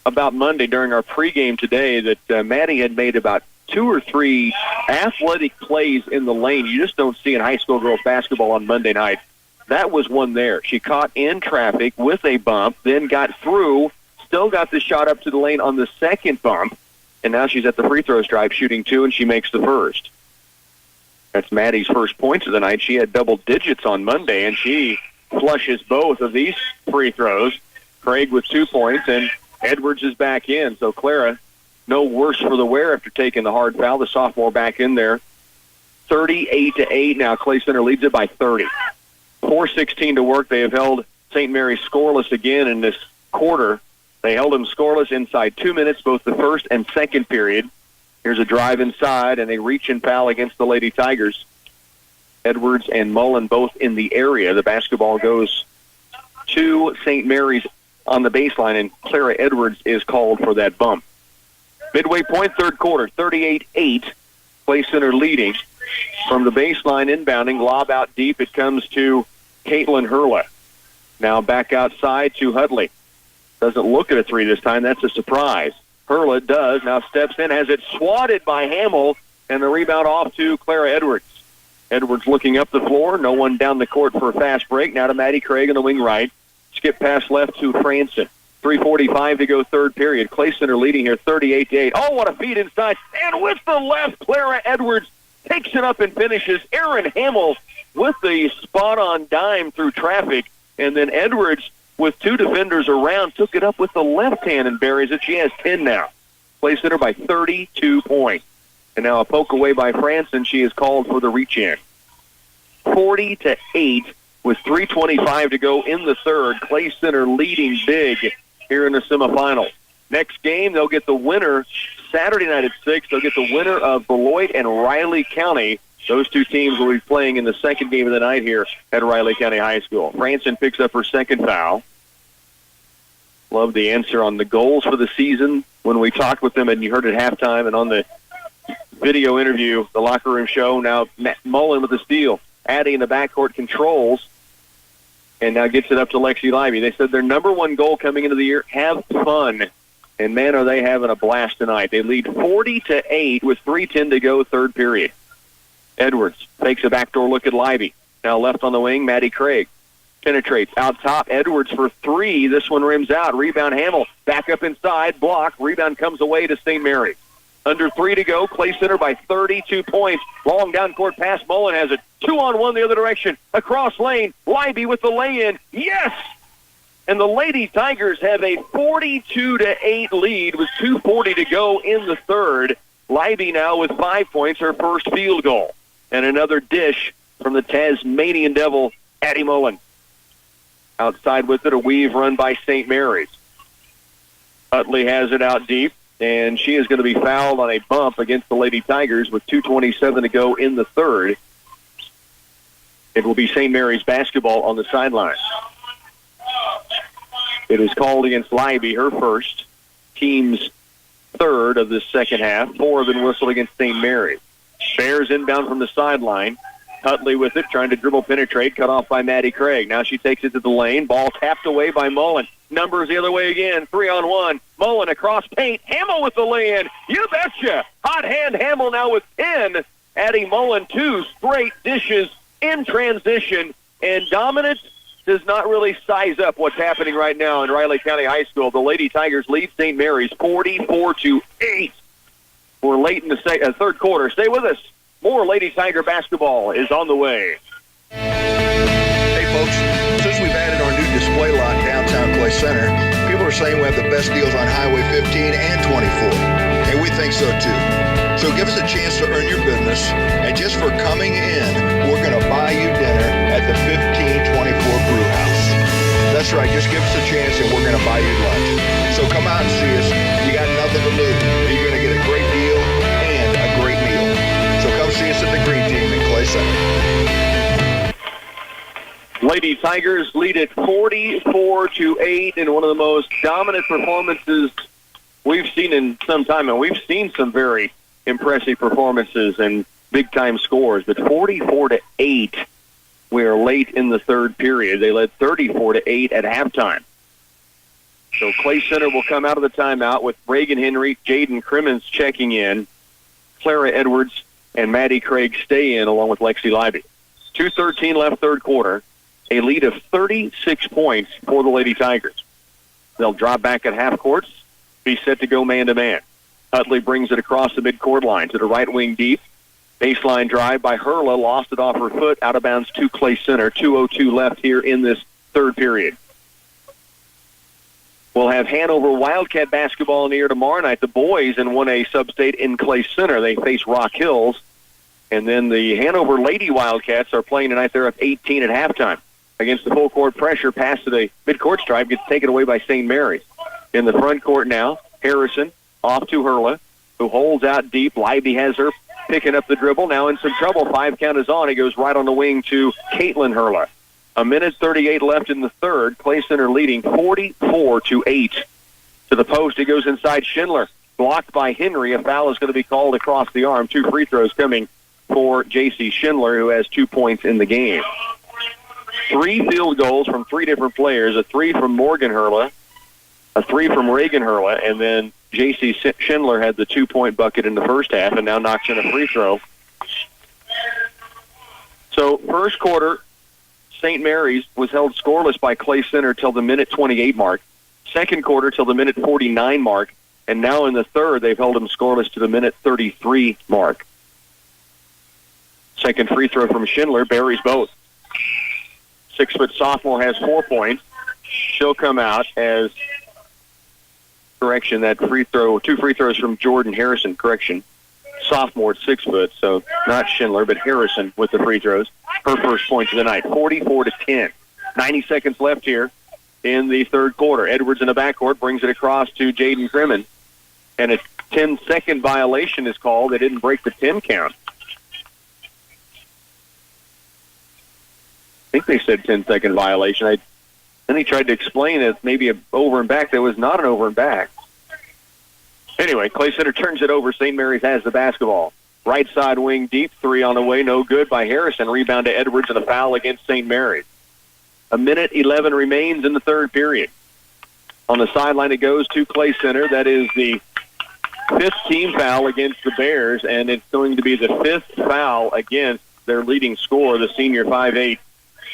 Speaker 17: about Monday during our pregame today, that Maddie had made about 2 or 3 athletic plays in the lane you just don't see in high school girls basketball on Monday night. That was one there. She caught in traffic with a bump, then got through, still got the shot up to the lane on the second bump, and now she's at the free throw stripe shooting 2, and she makes the first. That's Maddie's first points of the night. She had double digits on Monday, and she flushes both of these free throws. Craig with 2 points, and Edwards is back in. So Clara, no worse for the wear after taking the hard foul. The sophomore back in there. 38-8 now. Clay Center leads it by 30. 4:16 to work. They have held St. Mary's scoreless again in this quarter. They held them scoreless inside 2 minutes, both the first and second period. Here's a drive inside, and a reach and foul against the Lady Tigers. Edwards and Mullen both in the area. The basketball goes to St. Mary's on the baseline, and Clara Edwards is called for that bump. Midway point, third quarter, 38-8. Clay Center leading. From the baseline inbounding, lob out deep. It comes to Caitlin Hurla. Now back outside to Hudley. Doesn't look at a three this time. That's a surprise. Hurla does. Now steps in, has it swatted by Hamill, and the rebound off to Clara Edwards. Edwards looking up the floor. No one down the court for a fast break. Now to Maddie Craig on the wing right. Skip pass left to Franson. 3:45 to go, third period. Clay Center leading here 38-8. Oh, what a feed inside. And with the left, Clara Edwards takes it up and finishes. Aaron Hamill with the spot-on dime through traffic. And then Edwards, with 2 defenders around, took it up with the left hand and buries it. She has 10 now. Clay Center by 32 points. And now a poke away by Franson. She is called for the reach-in. 40-8 with 3:25 to go in the third. Clay Center leading big here in the semifinals. Next game, they'll get the winner Saturday night at 6. They'll get the winner of Beloit and Riley County. Those two teams will be playing in the second game of the night here at Riley County High School. Franson picks up her second foul. Love the answer on the goals for the season when we talked with them, and you heard it at halftime and on the video interview, the locker room show. Now Matt Mullen with the steal. Addie in the backcourt controls and now gets it up to Lexi Lively. They said their number one goal coming into the year, have fun. And, man, are they having a blast tonight. They lead 40-8 with 3:10 to go, third period. Edwards takes a backdoor look at Lively. Now left on the wing, Maddie Craig. Penetrates out top. Edwards for 3. This one rims out. Rebound Hamill. Back up inside. Block. Rebound comes away to St. Mary. Under 3 to go. Clay Center by 32 points. Long down court pass. Mullen has it. 2-on-1 the other direction. Across lane. Libby with the lay-in. Yes! And the Lady Tigers have a 42-8 lead with 2:40 to go in the third. Libby now with 5 points, her first field goal. And another dish from the Tasmanian Devil, Addie Mullen. Outside with it, a weave run by St. Mary's. Utley has it out deep, and she is going to be fouled on a bump against the Lady Tigers with 2:27 to go in the third. It will be St. Mary's basketball on the sideline. It is called against Libby, her first, team's third of the second half. 4 have been whistled against St. Mary's. Bears inbound from the sideline. Utley with it, trying to dribble penetrate, cut off by Maddie Craig. Now she takes it to the lane. Ball tapped away by Mullen. Numbers the other way again. 3-on-1. Mullen across paint. Hamill with the lay-in. You betcha. Hot hand Hamill now with 10. Addie Mullen 2 straight dishes in transition. And dominance does not really size up what's happening right now in Riley County High School. The Lady Tigers lead St. Mary's 44-8. We're late in the third quarter. Stay with us. More Lady Tiger basketball is on the way.
Speaker 16: Hey, folks. Since we've added our new display lot downtown Clay Center, people are saying we have the best deals on Highway 15 and 24. And we think so, too. So give us a chance to earn your business. And just for coming in, we're going to buy That's right. Just give us a chance, and we're going to buy you lunch. So come out and see us. You got nothing to lose. You're going to get a great deal and a great meal. So come see us at the Green Team in Clay Center.
Speaker 17: Lady Tigers lead it 44-8 in one of the most dominant performances we've seen in some time, and we've seen some very impressive performances and big-time scores. But 44-8, we are late in the third period. They led 34-8 at halftime. So Clay Center will come out of the timeout with Reagan Henry, Jaden Crimmins checking in, Clara Edwards, and Maddie Craig stay in along with Lexi Libby. 2:13 left third quarter. A lead of 36 points for the Lady Tigers. They'll drop back at half courts, be set to go man-to-man. Utley brings it across the midcourt line to the right wing deep. Baseline drive by Hurla, lost it off her foot, out of bounds to Clay Center. 2:02 left here in this third period. We'll have Hanover Wildcat basketball in the air tomorrow night. The boys in 1A Substate in Clay Center. They face Rock Hills. And then the Hanover Lady Wildcats are playing tonight. They're up 18 at halftime. Against the full court pressure, pass to the midcourt stripe, gets taken away by St. Mary's. In the front court now, Harrison off to Hurla, who holds out deep. Libby has her picking up the dribble. Now in some trouble. 5 count is on. He goes right on the wing to Caitlin Hurla. 1:38 left in the third. Clay Center leading 44-8. To the post, it goes inside Schindler. Blocked by Henry. A foul is going to be called across the arm. 2 free throws coming for J.C. Schindler, who has 2 points in the game. 3 field goals from 3 different players, a 3 from Morgan Hurla, a 3 from Reagan Hurla, and then J.C. Schindler had the 2-point bucket in the first half and now knocks in a free throw. So first quarter, St. Mary's was held scoreless by Clay Center till the minute 28 mark. Second quarter till the minute 49 mark, and now in the third they've held them scoreless to the minute 33 mark. Second free throw from Schindler buries both. 6-foot sophomore has 4 points. She'll come out as, correction, that free throw, 2 free throws from Jordan Harrison, correction. Sophomore at 6 foot, so not Schindler, but Harrison with the free throws. Her first points of the night, 44-10. 90 seconds left here in the third quarter. Edwards in the backcourt brings it across to Jaden Crimmins, and a 10-second violation is called. They didn't break the 10 count. I think they said 10-second violation. Then he tried to explain it, maybe an over and back. That was not an over and back. Anyway, Clay Center turns it over. St. Mary's has the basketball. Right side wing deep, 3 on the way, no good by Harrison. Rebound to Edwards and a foul against St. Mary's. 1:11 remains in the third period. On the sideline it goes to Clay Center. That is the 5th team foul against the Bears, and it's going to be the 5th foul against their leading scorer, the senior 5'8",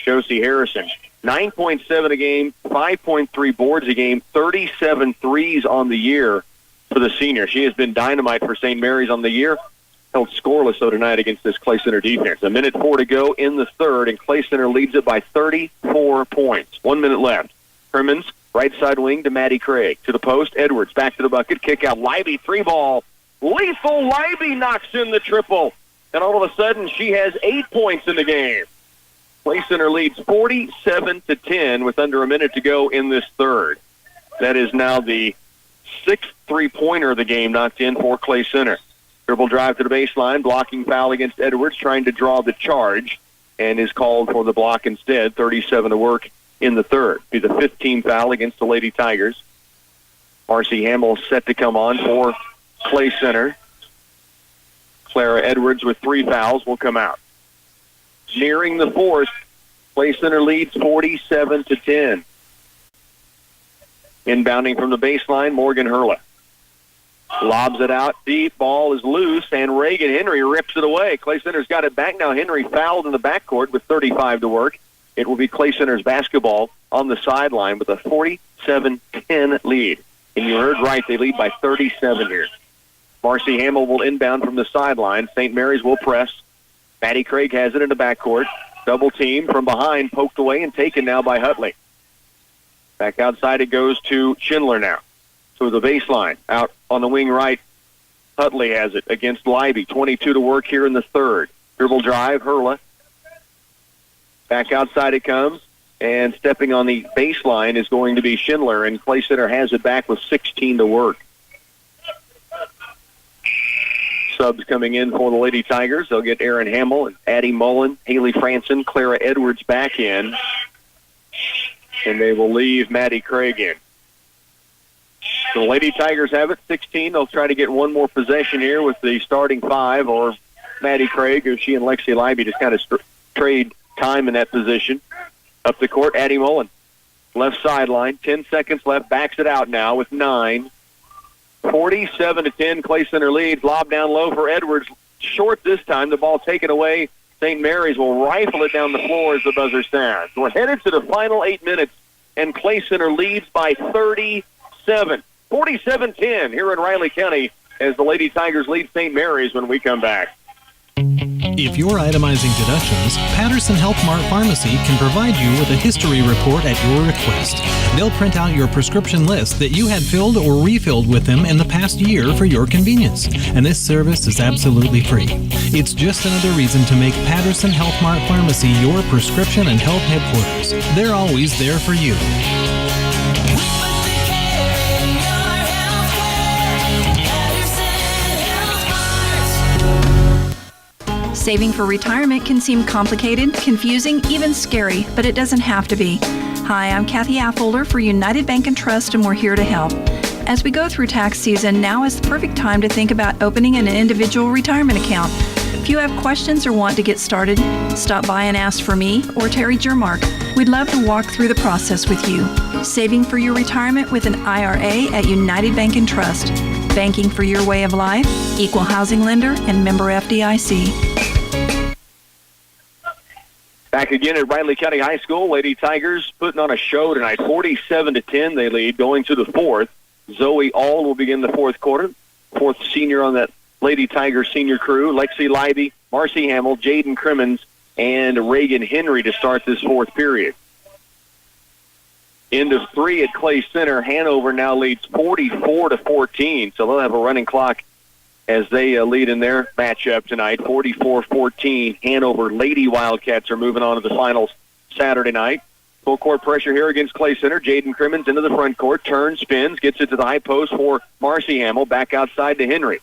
Speaker 17: Josie Harrison. 9.7 a game, 5.3 boards a game, 37 threes on the year for the senior. She has been dynamite for St. Mary's on the year. Held scoreless, though, tonight against this Clay Center defense. 1:04 to go in the third, and Clay Center leads it by 34 points. 1 minute left. Crimmins, right side wing to Maddie Craig. To the post, Edwards, back to the bucket, kick out, Libby, 3-ball. Lethal Libby knocks in the triple. And all of a sudden, she has 8 points in the game. Clay Center leads 47-10 with under a minute to go in this third. That is now the 6th three-pointer of the game knocked in for Clay Center. Dribble drive to the baseline, blocking foul against Edwards, trying to draw the charge, and is called for the block instead. 37 to work in the third. Be the 15th foul against the Lady Tigers. Marcy Hamill set to come on for Clay Center. Clara Edwards with 3 fouls will come out. Nearing the fourth, Clay Center leads 47-10. Inbounding from the baseline, Morgan Hurla. Lobs it out deep. Ball is loose, and Reagan Henry rips it away. Clay Center's got it back now. Henry fouled in the backcourt with 35 to work. It will be Clay Center's basketball on the sideline with a 47-10 lead. And you heard right, they lead by 37 here. Marcy Hamill will inbound from the sideline. St. Mary's will press. Maddie Craig has it in the backcourt. Double team from behind, poked away and taken now by Hutley. Back outside it goes to Schindler now. To the baseline, out on the wing right. Hutley has it against Libby. 22 to work here in the third. Dribble drive, Hurla. Back outside it comes, And stepping on the baseline is going to be Schindler, and Clay Center has it back with 16 to work. Subs coming in for the Lady Tigers. They'll get Aaron Hamill, Addie Mullen, Haley Franson, Clara Edwards back in. And they will leave Maddie Craig in. So the Lady Tigers have it, 16. They'll try to get one more possession here with the starting 5, or Maddie Craig, or she and Lexi Libby just kind of trade time in that position. Up the court, Addie Mullen. Left sideline, 10 seconds left, backs it out now with 9. 47-10, Clay Center leads. Lob down low for Edwards. Short this time, the ball taken away. St. Mary's will rifle it down the floor as the buzzer sounds. We're headed to the final 8 minutes, and Clay Center leads by 37. 47-10 here in Riley County as the Lady Tigers lead St. Mary's when we come back.
Speaker 2: If you're itemizing deductions, Patterson Health Mart Pharmacy can provide you with a history report at your request. They'll print out your prescription list that you had filled or refilled with them in the past year for your convenience. And this service is absolutely free. It's just another reason to make Patterson Health Mart Pharmacy your prescription and health headquarters. They're always there for you.
Speaker 18: Saving for retirement can seem complicated, confusing, even scary, but it doesn't have to be. Hi, I'm Kathy Affolter for United Bank and Trust, and we're here to help. As we go through tax season, now is the perfect time to think about opening an individual retirement account. If you have questions or want to get started, stop by and ask for me or Terry Jermark. We'd love to walk through the process with you. Saving for your retirement with an IRA at United Bank and Trust. Banking for your way of life, equal housing lender, and member FDIC.
Speaker 17: Back again at Riley County High School. Lady Tigers putting on a show tonight. 47-10 they lead going to the fourth. Zoe Auld will begin the fourth quarter. Fourth senior on that Lady Tigers senior crew. Lexi Libby, Marcy Hamill, Jaden Crimmins, and Reagan Henry to start this fourth period. End of 3 at Clay Center. Hanover now leads 44-14, so they'll have a running clock as they lead in their matchup tonight. 44-14, Hanover Lady Wildcats are moving on to the finals Saturday night. Full court pressure here against Clay Center. Jaden Crimmins into the front court, turns, spins, gets it to the high post for Marcy Hamill, back outside to Henry.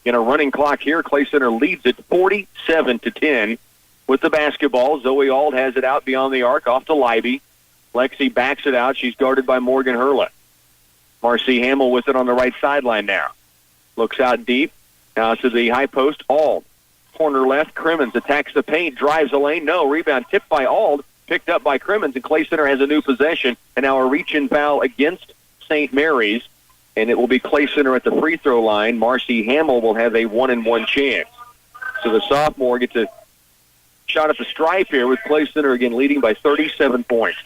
Speaker 17: In a running clock here, Clay Center leads it 47-10 with the basketball. Zoe Auld has it out beyond the arc, off to Libby. Lexi backs it out. She's guarded by Morgan Hurla. Marcy Hamill with it on the right sideline now. Looks out deep. Now to the high post, Auld. Corner left, Crimmins attacks the paint, drives the lane. No, rebound tipped by Auld, picked up by Crimmins, and Clay Center has a new possession. And now a reach-in foul against St. Mary's, and it will be Clay Center at the free throw line. Marcy Hamill will have a 1-and-1 chance. So the sophomore gets a shot at the stripe here with Clay Center again leading by 37 points.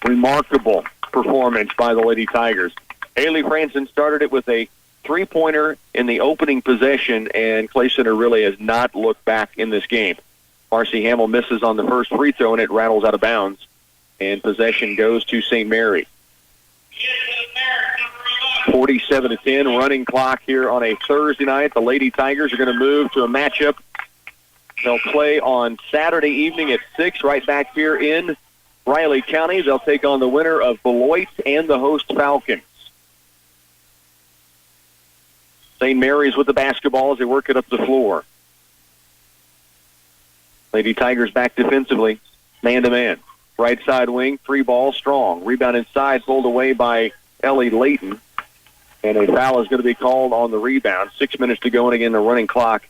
Speaker 17: Remarkable performance by the Lady Tigers. Haley Franson started it with a three-pointer in the opening possession, and Clay Center really has not looked back in this game. Marcy Hamill misses on the first free throw, and it rattles out of bounds, and possession goes to St. Mary. 47-10, running clock here on a Thursday night. The Lady Tigers are going to move to a matchup. They'll play on Saturday evening at 6 right back here in Riley County. They'll take on the winner of Beloit and the host Falcons. St. Mary's with the basketball as they work it up the floor. Lady Tigers back defensively, man-to-man. Right side wing, 3 ball, strong. Rebound inside, pulled away by Ellie Layton. And a foul is going to be called on the rebound. 6 minutes to go, and again the running clock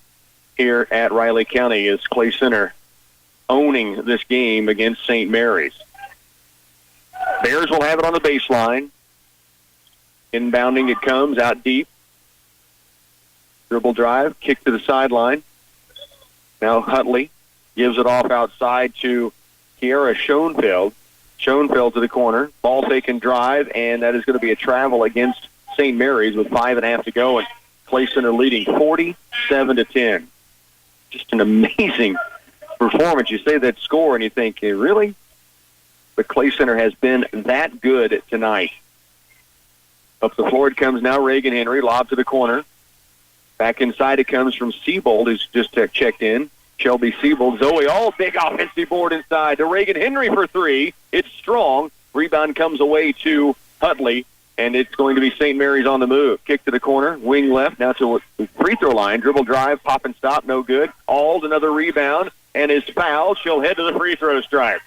Speaker 17: here at Riley County is Clay Center owning this game against St. Mary's. Bears will have it on the baseline. Inbounding it comes out deep. Dribble drive, kick to the sideline. Now Hutley gives it off outside to Kiara Schoenfeld. Schoenfeld to the corner. Ball taken drive, and that is going to be a travel against St. Mary's with 5.5 to go. And Clay Center leading 47-10. Just an amazing performance. You say that score, and you think, really? But Clay Center has been that good tonight. Up the floor it comes now. Reagan Henry, lob to the corner. Back inside it comes from Siebold, who's just checked in. Shelby Siebold. Zoe Auld, big offensive board inside to Reagan Henry for 3. It's strong. Rebound comes away to Hutley, and it's going to be St. Mary's on the move. Kick to the corner, wing left, now to the free throw line. Dribble drive, pop and stop, no good. Ald, another rebound, and is fouled. She'll head to the free throw stripe.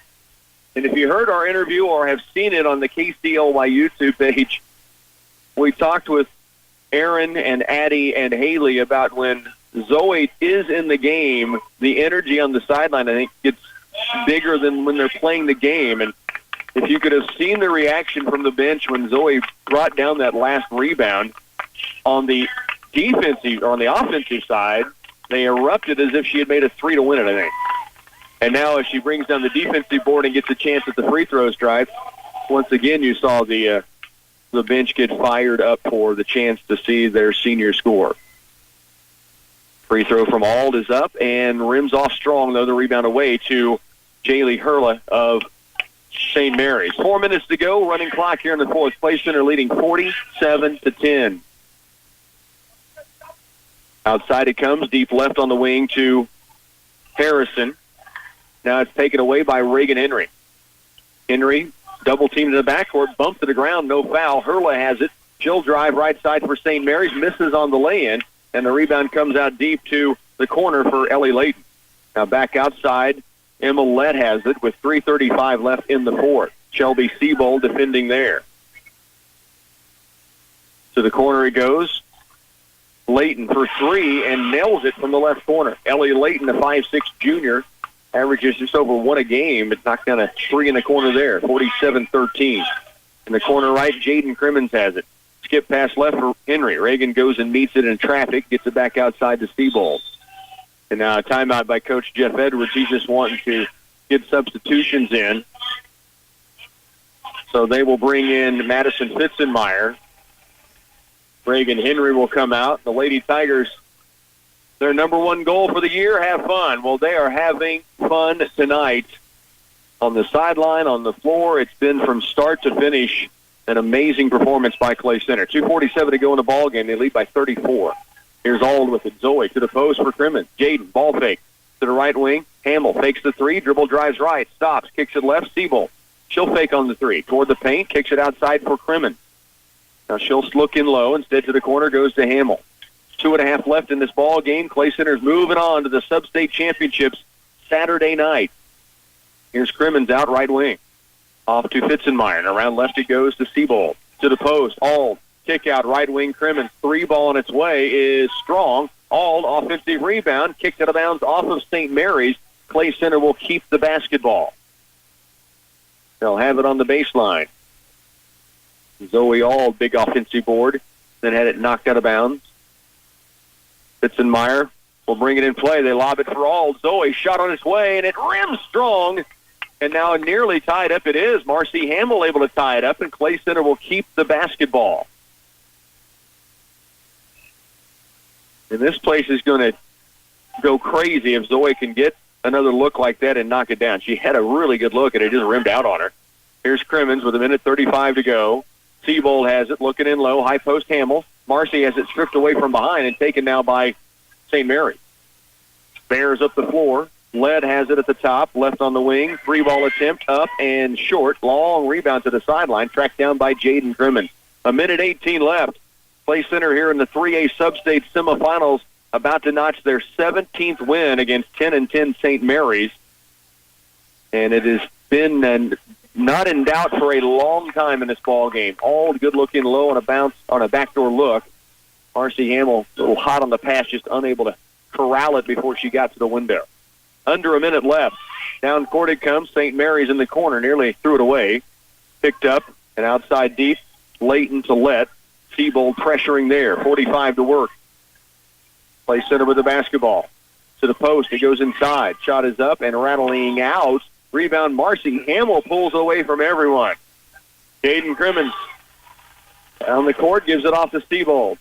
Speaker 17: And if you heard our interview or have seen it on the KCLY YouTube page, we talked with Aaron and Addie and Haley about when Zoe is in the game, the energy on the sideline, I think, gets bigger than when they're playing the game. And if you could have seen the reaction from the bench when Zoe brought down that last rebound on the defensive or on the offensive side, they erupted as if she had made a three to win it, I think. And now as she brings down the defensive board and gets a chance at the free throw stripe, once again you saw the bench get fired up for the chance to see their senior score. Free throw from Ald is up and rims off strong, though, the rebound away to Jaylee Hurla of St. Mary's. 4 minutes to go, running clock here in the fourth. Clay Center leading 47-10. Outside it comes, deep left on the wing to Harrison. Now it's taken away by Reagan Henry. Henry double teamed in the backcourt, bumped to the ground, no foul. Hurla has it. She'll drive right side for St. Mary's, misses on the lay-in, and the rebound comes out deep to the corner for Ellie Layton. Now back outside, Emma Lett has it with 3:35 left in the fourth. Shelby Siebold defending there. To the corner he goes. Layton for three and nails it from the left corner. Ellie Layton, a 5'6" junior, averages just over one a game. It knocked down a three in the corner there, 47-13. In the corner right, Jaden Crimmins has it. Skip pass left for Henry. Reagan goes and meets it in traffic, gets it back outside to Siebold. And now a timeout by Coach Jeff Edwards. He's just wanting to get substitutions in. So they will bring in Madison Fitzenmeyer. Reagan Henry will come out. The Lady Tigers, their number one goal for the year, have fun. Well, they are having fun tonight. On the sideline, on the floor, it's been from start to finish an amazing performance by Clay Center. 2:47 to go in the ball game. They lead by 34. Here's Ald with it. Zoe to the post for Crimmins. Jaden, ball fake to the right wing. Hamill fakes the three. Dribble drives right. Stops. Kicks it left. Siebold. She'll fake on the three. Toward the paint. Kicks it outside for Crimmins. Now she'll look in low. Instead to the corner goes to Hamill. 2.5 left in this ball game. Clay Center's moving on to the Substate Championships Saturday night. Here's Crimmins out right wing. Off to Fitzenmeyer. And around left it goes to Siebold. To the post. Ald. Kick out right wing. Crimmins. Three ball on its way is strong. Ald, offensive rebound. Kicks out of bounds off of St. Mary's. Clay Center will keep the basketball. They'll have it on the baseline. Zoe Ald, big offensive board. Then had it knocked out of bounds. Fitzenmeyer will bring it in play. They lob it for Ald. Zoe shot on its way, and it rims strong. And now nearly tied up it is. Marcy Hamill able to tie it up, and Clay Center will keep the basketball. And this place is going to go crazy if Zoe can get another look like that and knock it down. She had a really good look, and it just rimmed out on her. Here's Crimmins with 1:35 to go. Siebold has it, looking in low, high post Hamill. Marcy has it stripped away from behind and taken now by St. Mary. Bears up the floor. Led has it at the top, left on the wing. Three ball attempt, up and short. Long rebound to the sideline, tracked down by Jaden Crimmins. 1:18 left. Clay Center here in the 3A Substate semifinals, about to notch their 17th win against 10-10 St. Mary's. And it has been not in doubt for a long time in this ball game. All good looking low on a bounce, on a backdoor look. Marcy Hamill, a little hot on the pass, just unable to corral it before she got to the window. Under a minute left. Down court it comes. St. Mary's in the corner, nearly threw it away. Picked up and outside deep. Layton to Lett. Siebold pressuring there. 45 to work. Clay Center with the basketball. To the post. It goes inside. Shot is up and rattling out. Rebound Marcy Hamill pulls away from everyone. Jaden Crimmins on the court, gives it off to Siebold.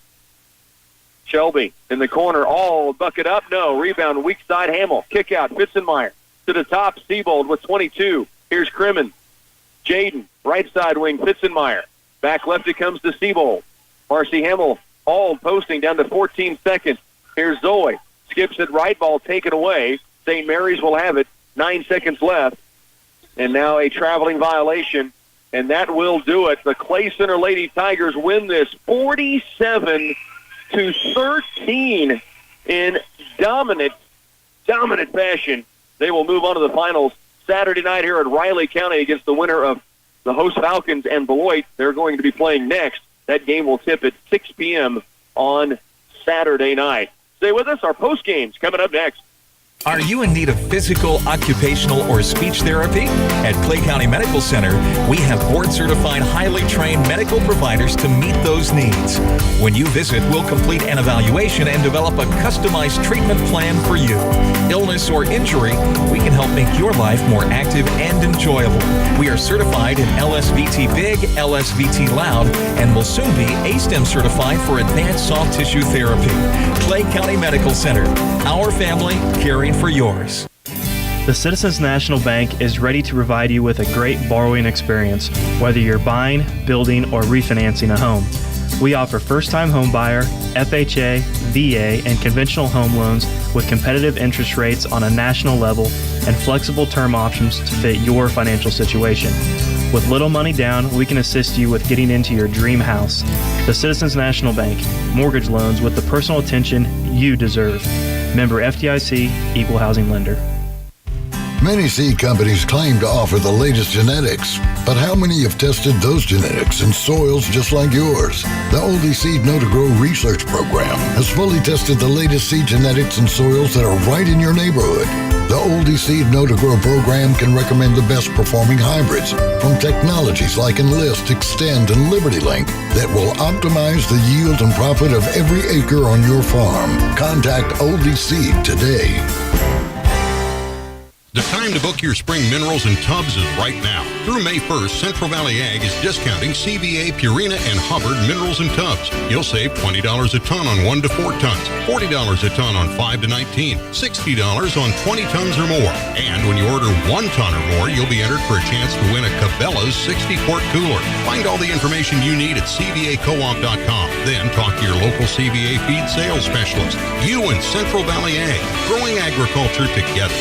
Speaker 17: Shelby in the corner. All bucket up. No. Rebound weak side Hamill. Kick out. Fitzenmeyer to the top. Siebold with 22. Here's Crimmins. Jaden, right side wing. Fitzenmeyer. Back left it comes to Siebold. Marcy Hamill all posting down to 14 seconds. Here's Zoe. Skips it right, ball taken away. St. Mary's will have it. 9 seconds left. and now a traveling violation, and that will do it. The Clay Center Lady Tigers win this 47-13 in dominant fashion. They will move on to the finals Saturday night here at Riley County against the winner of the host Falcons and Beloit. They're going to be playing next. That game will tip at 6 p.m. on Saturday night. Stay with us. Our post game's coming up next.
Speaker 4: Are you in need of physical, occupational, or speech therapy? At Clay County Medical Center, we have board-certified, highly trained medical providers to meet those needs. When you visit, we'll complete an evaluation and develop a customized treatment plan for you. Illness or injury, we can help make your life more active and enjoyable. We are certified in LSVT Big, LSVT Loud, and will soon be ASTEM certified for advanced soft tissue therapy. Clay County Medical Center, our family caring for yours.
Speaker 20: The Citizens National Bank is ready to provide you with a great borrowing experience, whether you're buying, building, or refinancing a home. We offer first-time home buyer, FHA, VA, and conventional home loans with competitive interest rates on a national level and flexible term options to fit your financial situation. With little money down, we can assist you with getting into your dream house. The Citizens National Bank, mortgage loans with the personal attention you deserve. Member FDIC, Equal Housing Lender.
Speaker 21: Many seed companies claim to offer the latest genetics, but how many have tested those genetics in soils just like yours? The Oldie Seed Know to Grow research program has fully tested the latest seed genetics in soils that are right in your neighborhood. The Oldie Seed Know to Grow program can recommend the best performing hybrids from technologies like Enlist, Extend, and Liberty Link that will optimize the yield and profit of every acre on your farm. Contact Oldie Seed today.
Speaker 24: The time to book your spring minerals and tubs is right now. Through May 1st, Central Valley Ag is discounting CVA, Purina, and Hubbard minerals and tubs. You'll save $20 a ton on 1 to 4 tons, $40 a ton on 5 to 19, $60 on 20 tons or more. And when you order 1 ton or more, you'll be entered for a chance to win a Cabela's 60-quart cooler. Find all the information you need at CVACoop.com. Then talk to your local CVA feed sales specialist. You and Central Valley Ag, growing agriculture together.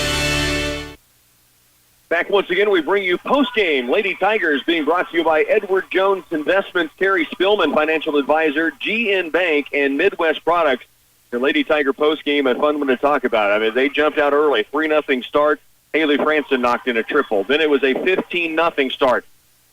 Speaker 17: Back once again, we bring you post-game Lady Tigers being brought to you by Edward Jones Investments, Terry Spillman, Financial Advisor, GN Bank, and Midwest Products. The Lady Tiger post-game, a fun one to talk about. I mean, they jumped out early, 3-0 start. Haley Franson knocked in a triple. Then it was a 15-0 start.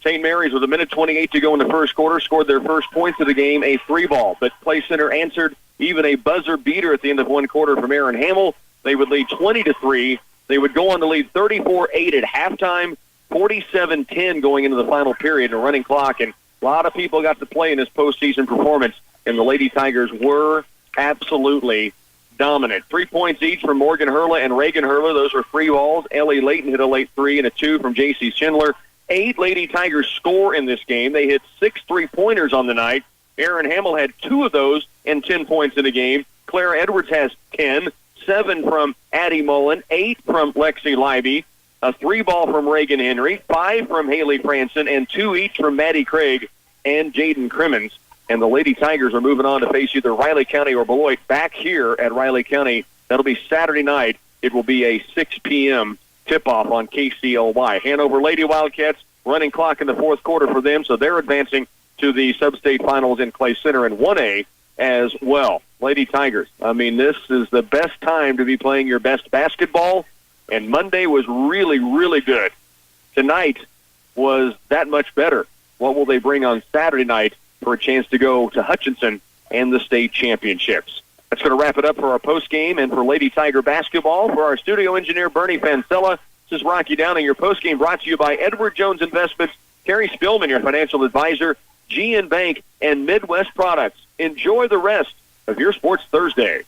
Speaker 17: St. Mary's, with 1:28 to go in the first quarter, scored their first points of the game, a 3-ball. But Clay Center answered even a buzzer beater at the end of one quarter from Aaron Hamill. They would lead 20-3. They would go on to lead 34-8 at halftime, 47-10 going into the final period, a running clock. And a lot of people got to play in this postseason performance, and the Lady Tigers were absolutely dominant. 3 points each from Morgan Hurla and Reagan Hurla. Those were 3 balls. Ellie Layton hit a late 3 and a 2 from J.C. Schindler. 8 Lady Tigers score in this game. They hit 6 3-pointers on the night. Aaron Hamill had 2 of those and 10 points in the game. Claire Edwards has 10. 7 from Addie Mullen, 8 from Lexi Libby, a 3-ball from Reagan Henry, 5 from Haley Franson, and 2 each from Maddie Craig and Jaden Crimmins. And the Lady Tigers are moving on to face either Riley County or Beloit back here at Riley County. That'll be Saturday night. It will be a 6 p.m. tip-off on KCLY. Hanover Lady Wildcats, running clock in the fourth quarter for them, so they're advancing to the Substate Finals in Clay Center in 1A as well. Lady Tigers, I mean, this is the best time to be playing your best basketball, and Monday was really, really good. Tonight was that much better. What will they bring on Saturday night for a chance to go to Hutchinson and the state championships? That's going to wrap it up for our postgame and for Lady Tiger basketball. For our studio engineer, Bernie Fancella, this is Rocky Downing. Your postgame brought to you by Edward Jones Investments, Terry Spillman, your financial advisor, GN Bank, and Midwest Products. Enjoy the rest of your Sports Thursday.